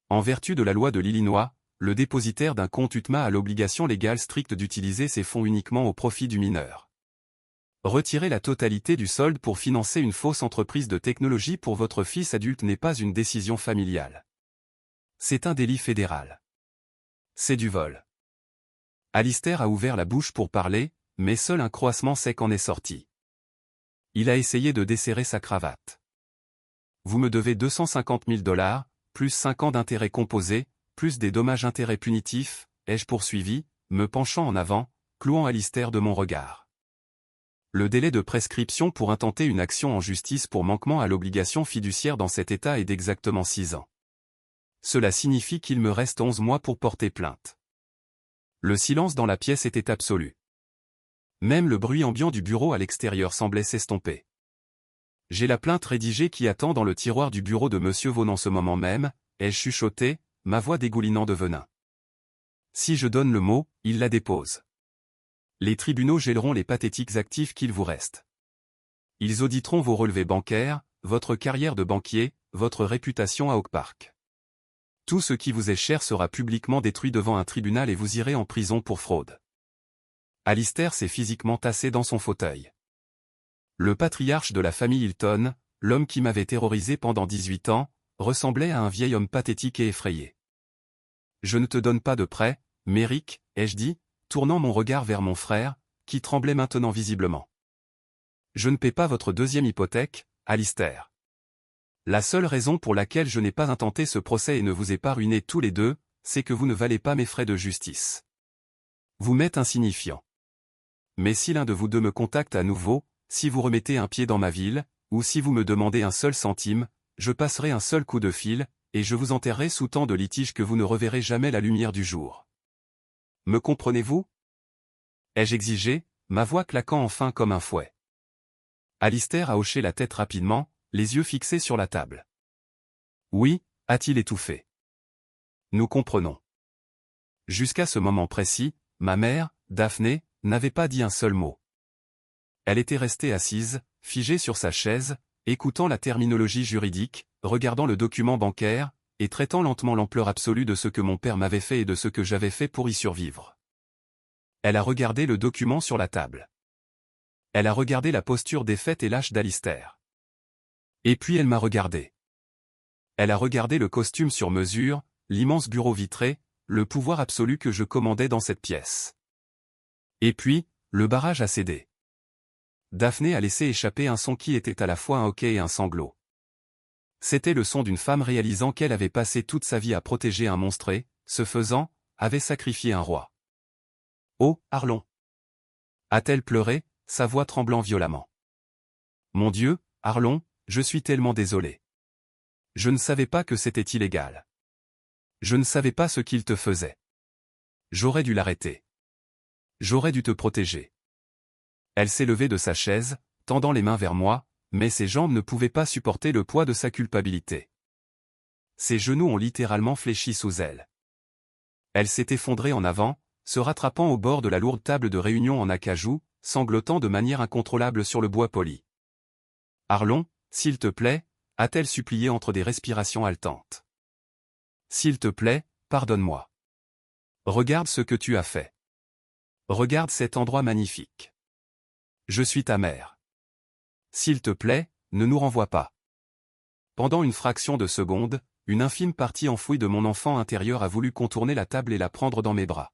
A: En vertu de la loi de l'Illinois, le dépositaire d'un compte UTMA a l'obligation légale stricte d'utiliser ses fonds uniquement au profit du mineur. Retirer la totalité du solde pour financer une fausse entreprise de technologie pour votre fils adulte n'est pas une décision familiale. C'est un délit fédéral. C'est du vol. Alistair a ouvert la bouche pour parler, mais seul un croassement sec en est sorti. Il a essayé de desserrer sa cravate. Vous me devez 250 000 $, plus 5 ans d'intérêts composés, plus des dommages-intérêts punitifs, ai-je poursuivi, me penchant en avant, clouant Alistair de mon regard. Le délai de prescription pour intenter une action en justice pour manquement à l'obligation fiduciaire dans cet état est d'exactement 6 ans. Cela signifie qu'il me reste 11 mois pour porter plainte. Le silence dans la pièce était absolu. Même le bruit ambiant du bureau à l'extérieur semblait s'estomper. J'ai la plainte rédigée qui attend dans le tiroir du bureau de Monsieur Vaughn en ce moment même, ai-je chuchoté, ma voix dégoulinant de venin. Si je donne le mot, il la dépose. Les tribunaux gèleront les pathétiques actifs qu'il vous reste. Ils auditeront vos relevés bancaires, votre carrière de banquier, votre réputation à Oak Park. Tout ce qui vous est cher sera publiquement détruit devant un tribunal et vous irez en prison pour fraude. Alistair s'est physiquement tassé dans son fauteuil. Le patriarche de la famille Hilton, l'homme qui m'avait terrorisé pendant 18 ans, ressemblait à un vieil homme pathétique et effrayé. Je ne te donne pas de prêt, Merrick, ai-je dit, tournant mon regard vers mon frère, qui tremblait maintenant visiblement. Je ne paie pas votre deuxième hypothèque, Alistair. La seule raison pour laquelle je n'ai pas intenté ce procès et ne vous ai pas ruinés tous les deux, c'est que vous ne valez pas mes frais de justice. Vous m'êtes insignifiant. Mais si l'un de vous deux me contacte à nouveau, si vous remettez un pied dans ma ville, ou si vous me demandez un seul centime, je passerai un seul coup de fil, et je vous enterrerai sous tant de litiges que vous ne reverrez jamais la lumière du jour. Me comprenez-vous? Ai-je exigé, ma voix claquant enfin comme un fouet. Alistair a hoché la tête rapidement, les yeux fixés sur la table. Oui, a-t-il étouffé. Nous comprenons. Jusqu'à ce moment précis, ma mère, Daphné, n'avait pas dit un seul mot. Elle était restée assise, figée sur sa chaise, écoutant la terminologie juridique, regardant le document bancaire, et traitant lentement l'ampleur absolue de ce que mon père m'avait fait et de ce que j'avais fait pour y survivre. Elle a regardé le document sur la table. Elle a regardé la posture défaite et lâche d'Alistair. Et puis elle m'a regardé. Elle a regardé le costume sur mesure, l'immense bureau vitré, le pouvoir absolu que je commandais dans cette pièce. Et puis, le barrage a cédé. Daphné a laissé échapper un son qui était à la fois un hoquet et un sanglot. C'était le son d'une femme réalisant qu'elle avait passé toute sa vie à protéger un monstre et, ce faisant, avait sacrifié un roi. Oh, Arlon! A-t-elle pleuré, sa voix tremblant violemment. Mon Dieu, Arlon, je suis tellement désolé. Je ne savais pas que c'était illégal. Je ne savais pas ce qu'il te faisait. J'aurais dû l'arrêter. J'aurais dû te protéger. Elle s'est levée de sa chaise, tendant les mains vers moi, mais ses jambes ne pouvaient pas supporter le poids de sa culpabilité. Ses genoux ont littéralement fléchi sous elle. Elle s'est effondrée en avant, se rattrapant au bord de la lourde table de réunion en acajou, sanglotant de manière incontrôlable sur le bois poli. Arlon, s'il te plaît, a-t-elle supplié entre des respirations haletantes. S'il te plaît, pardonne-moi. Regarde ce que tu as fait. Regarde cet endroit magnifique. Je suis ta mère. S'il te plaît, ne nous renvoie pas. Pendant une fraction de seconde, une infime partie enfouie de mon enfant intérieur a voulu contourner la table et la prendre dans mes bras.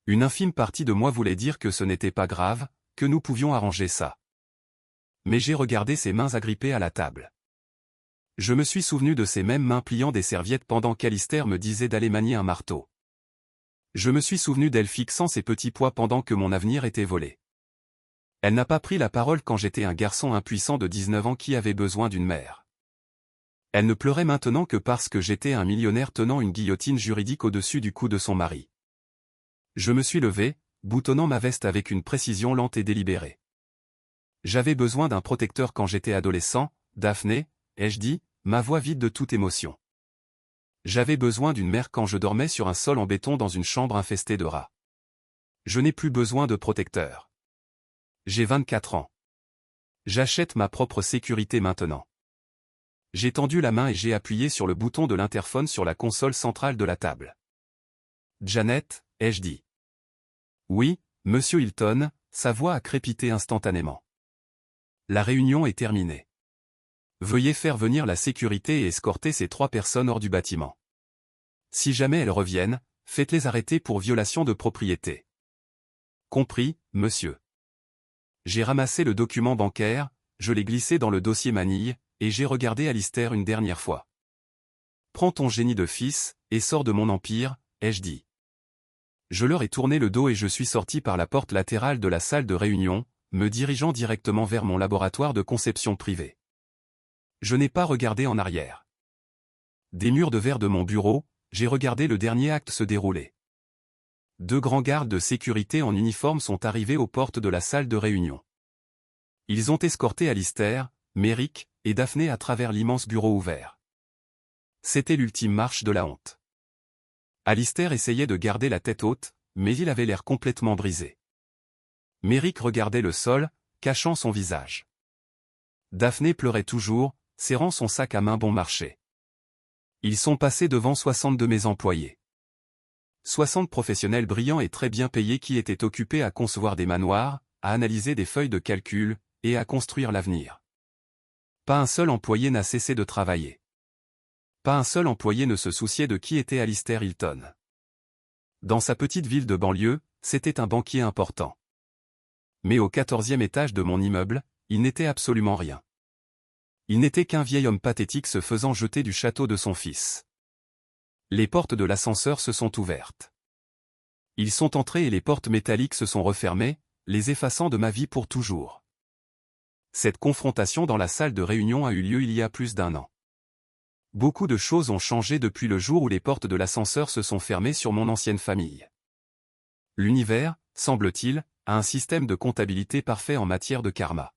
A: Une infime partie de moi voulait dire que ce n'était pas grave, que nous pouvions arranger ça. Mais j'ai regardé ses mains agrippées à la table. Je me suis souvenu de ces mêmes mains pliant des serviettes pendant qu'Alistair me disait d'aller manier un marteau. Je me suis souvenu d'elle fixant ses petits pois pendant que mon avenir était volé. Elle n'a pas pris la parole quand j'étais un garçon impuissant de 19 ans qui avait besoin d'une mère. Elle ne pleurait maintenant que parce que j'étais un millionnaire tenant une guillotine juridique au-dessus du cou de son mari. Je me suis levé, boutonnant ma veste avec une précision lente et délibérée. J'avais besoin d'un protecteur quand j'étais adolescent, Daphné, ai-je dit, ma voix vide de toute émotion. J'avais besoin d'une mère quand je dormais sur un sol en béton dans une chambre infestée de rats. Je n'ai plus besoin de protecteur. J'ai 24 ans. J'achète ma propre sécurité maintenant. J'ai tendu la main et j'ai appuyé sur le bouton de l'interphone sur la console centrale de la table. Janet, ai-je dit. Oui, Monsieur Hilton, sa voix a crépité instantanément. La réunion est terminée. Veuillez faire venir la sécurité et escorter ces 3 personnes hors du bâtiment. Si jamais elles reviennent, faites-les arrêter pour violation de propriété. Compris, monsieur. J'ai ramassé le document bancaire, je l'ai glissé dans le dossier manille, et j'ai regardé Alistair une dernière fois. Prends ton génie de fils, et sors de mon empire, ai-je dit. Je leur ai tourné le dos et je suis sorti par la porte latérale de la salle de réunion, me dirigeant directement vers mon laboratoire de conception privée. Je n'ai pas regardé en arrière. Des murs de verre de mon bureau, j'ai regardé le dernier acte se dérouler. 2 grands gardes de sécurité en uniforme sont arrivés aux portes de la salle de réunion. Ils ont escorté Alistair, Merrick et Daphné à travers l'immense bureau ouvert. C'était l'ultime marche de la honte. Alistair essayait de garder la tête haute, mais il avait l'air complètement brisé. Merrick regardait le sol, cachant son visage. Daphné pleurait toujours, serrant son sac à main bon marché. Ils sont passés devant 60 de mes employés. 60 professionnels brillants et très bien payés qui étaient occupés à concevoir des manoirs, à analyser des feuilles de calcul, et à construire l'avenir. Pas un seul employé n'a cessé de travailler. Pas un seul employé ne se souciait de qui était Alistair Hilton. Dans sa petite ville de banlieue, c'était un banquier important. Mais au 14e étage de mon immeuble, il n'était absolument rien. Il n'était qu'un vieil homme pathétique se faisant jeter du château de son fils. Les portes de l'ascenseur se sont ouvertes. Ils sont entrés et les portes métalliques se sont refermées, les effaçant de ma vie pour toujours. Cette confrontation dans la salle de réunion a eu lieu il y a plus d'1 an. Beaucoup de choses ont changé depuis le jour où les portes de l'ascenseur se sont fermées sur mon ancienne famille. L'univers, semble-t-il, a un système de comptabilité parfait en matière de karma.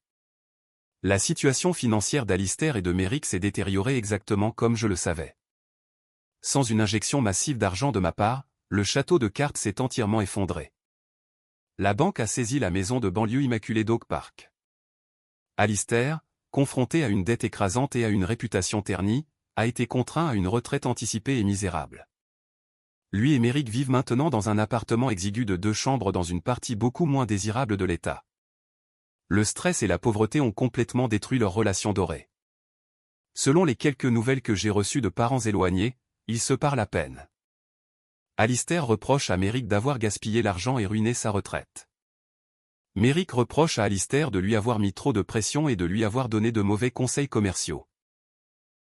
A: La situation financière d'Alistair et de Merrick s'est détériorée exactement comme je le savais. Sans une injection massive d'argent de ma part, le château de cartes s'est entièrement effondré. La banque a saisi la maison de banlieue immaculée d'Oak Park. Alistair, confronté à une dette écrasante et à une réputation ternie, a été contraint à une retraite anticipée et misérable. Lui et Merrick vivent maintenant dans un appartement exigu de 2 chambres dans une partie beaucoup moins désirable de l'État. Le stress et la pauvreté ont complètement détruit leur relation dorée. Selon les quelques nouvelles que j'ai reçues de parents éloignés, ils se parlent à peine. Alistair reproche à Merrick d'avoir gaspillé l'argent et ruiné sa retraite. Merrick reproche à Alistair de lui avoir mis trop de pression et de lui avoir donné de mauvais conseils commerciaux.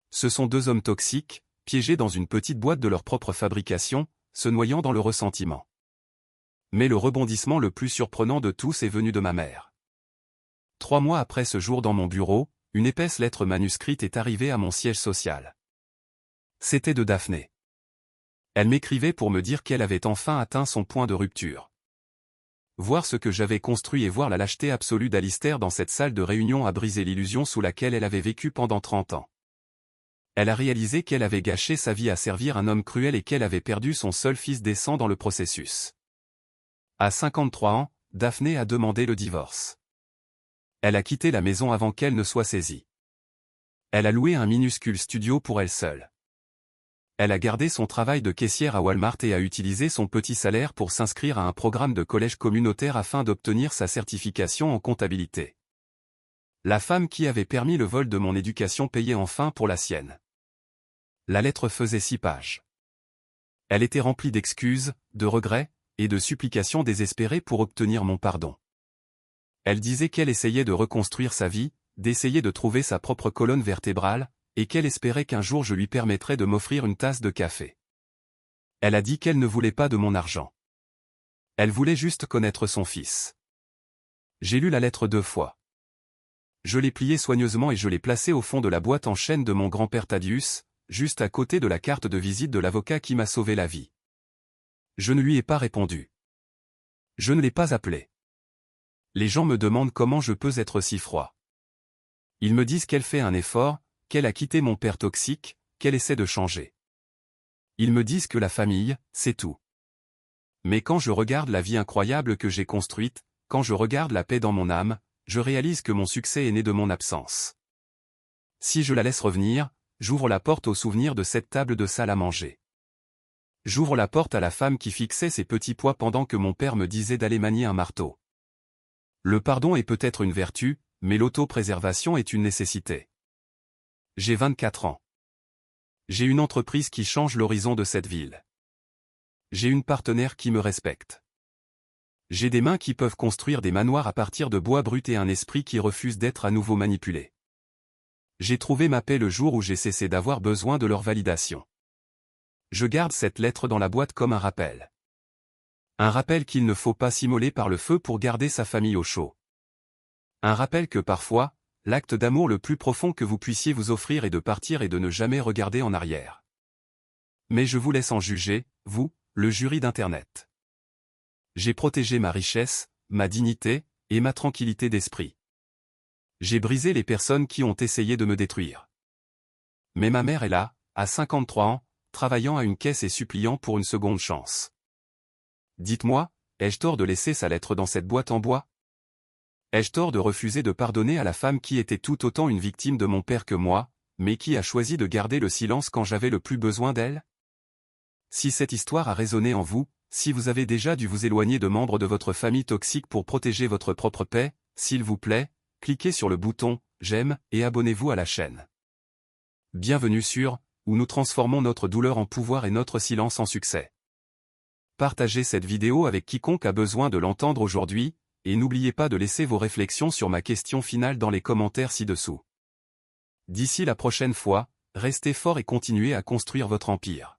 A: Ce sont 2 hommes toxiques, piégés dans une petite boîte de leur propre fabrication, se noyant dans le ressentiment. Mais le rebondissement le plus surprenant de tous est venu de ma mère. 3 mois après ce jour dans mon bureau, une épaisse lettre manuscrite est arrivée à mon siège social. C'était de Daphné. Elle m'écrivait pour me dire qu'elle avait enfin atteint son point de rupture. Voir ce que j'avais construit et voir la lâcheté absolue d'Alistair dans cette salle de réunion a brisé l'illusion sous laquelle elle avait vécu pendant 30 ans. Elle a réalisé qu'elle avait gâché sa vie à servir un homme cruel et qu'elle avait perdu son seul fils décent dans le processus. À 53 ans, Daphné a demandé le divorce. Elle a quitté la maison avant qu'elle ne soit saisie. Elle a loué un minuscule studio pour elle seule. Elle a gardé son travail de caissière à Walmart et a utilisé son petit salaire pour s'inscrire à un programme de collège communautaire afin d'obtenir sa certification en comptabilité. La femme qui avait permis le vol de mon éducation payait enfin pour la sienne. La lettre faisait 6 pages. Elle était remplie d'excuses, de regrets, et de supplications désespérées pour obtenir mon pardon. Elle disait qu'elle essayait de reconstruire sa vie, d'essayer de trouver sa propre colonne vertébrale, et qu'elle espérait qu'un jour je lui permettrais de m'offrir une tasse de café. Elle a dit qu'elle ne voulait pas de mon argent. Elle voulait juste connaître son fils. J'ai lu la lettre 2 fois. Je l'ai pliée soigneusement et je l'ai placée au fond de la boîte en chêne de mon grand-père Thaddeus, juste à côté de la carte de visite de l'avocat qui m'a sauvé la vie. Je ne lui ai pas répondu. Je ne l'ai pas appelé. Les gens me demandent comment je peux être si froid. Ils me disent qu'elle fait un effort, qu'elle a quitté mon père toxique, qu'elle essaie de changer. Ils me disent que la famille, c'est tout. Mais quand je regarde la vie incroyable que j'ai construite, quand je regarde la paix dans mon âme, je réalise que mon succès est né de mon absence. Si je la laisse revenir, j'ouvre la porte au souvenir de cette table de salle à manger. J'ouvre la porte à la femme qui fixait ses petits pois pendant que mon père me disait d'aller manier un marteau. Le pardon est peut-être une vertu, mais l'autopréservation est une nécessité. J'ai 24 ans. J'ai une entreprise qui change l'horizon de cette ville. J'ai une partenaire qui me respecte. J'ai des mains qui peuvent construire des manoirs à partir de bois brut et un esprit qui refuse d'être à nouveau manipulé. J'ai trouvé ma paix le jour où j'ai cessé d'avoir besoin de leur validation. Je garde cette lettre dans la boîte comme un rappel. Un rappel qu'il ne faut pas s'immoler par le feu pour garder sa famille au chaud. Un rappel que parfois, l'acte d'amour le plus profond que vous puissiez vous offrir est de partir et de ne jamais regarder en arrière. Mais je vous laisse en juger, vous, le jury d'Internet. J'ai protégé ma richesse, ma dignité, et ma tranquillité d'esprit. J'ai brisé les personnes qui ont essayé de me détruire. Mais ma mère est là, à 53 ans, travaillant à une caisse et suppliant pour une seconde chance. Dites-moi, ai-je tort de laisser sa lettre dans cette boîte en bois? Ai-je tort de refuser de pardonner à la femme qui était tout autant une victime de mon père que moi, mais qui a choisi de garder le silence quand j'avais le plus besoin d'elle? Si cette histoire a résonné en vous, si vous avez déjà dû vous éloigner de membres de votre famille toxique pour protéger votre propre paix, s'il vous plaît, cliquez sur le bouton « J'aime » et abonnez-vous à la chaîne. Bienvenue sur « Où nous transformons notre douleur en pouvoir et notre silence en succès ». Partagez cette vidéo avec quiconque a besoin de l'entendre aujourd'hui, et n'oubliez pas de laisser vos réflexions sur ma question finale dans les commentaires ci-dessous. D'ici la prochaine fois, restez fort et continuez à construire votre empire.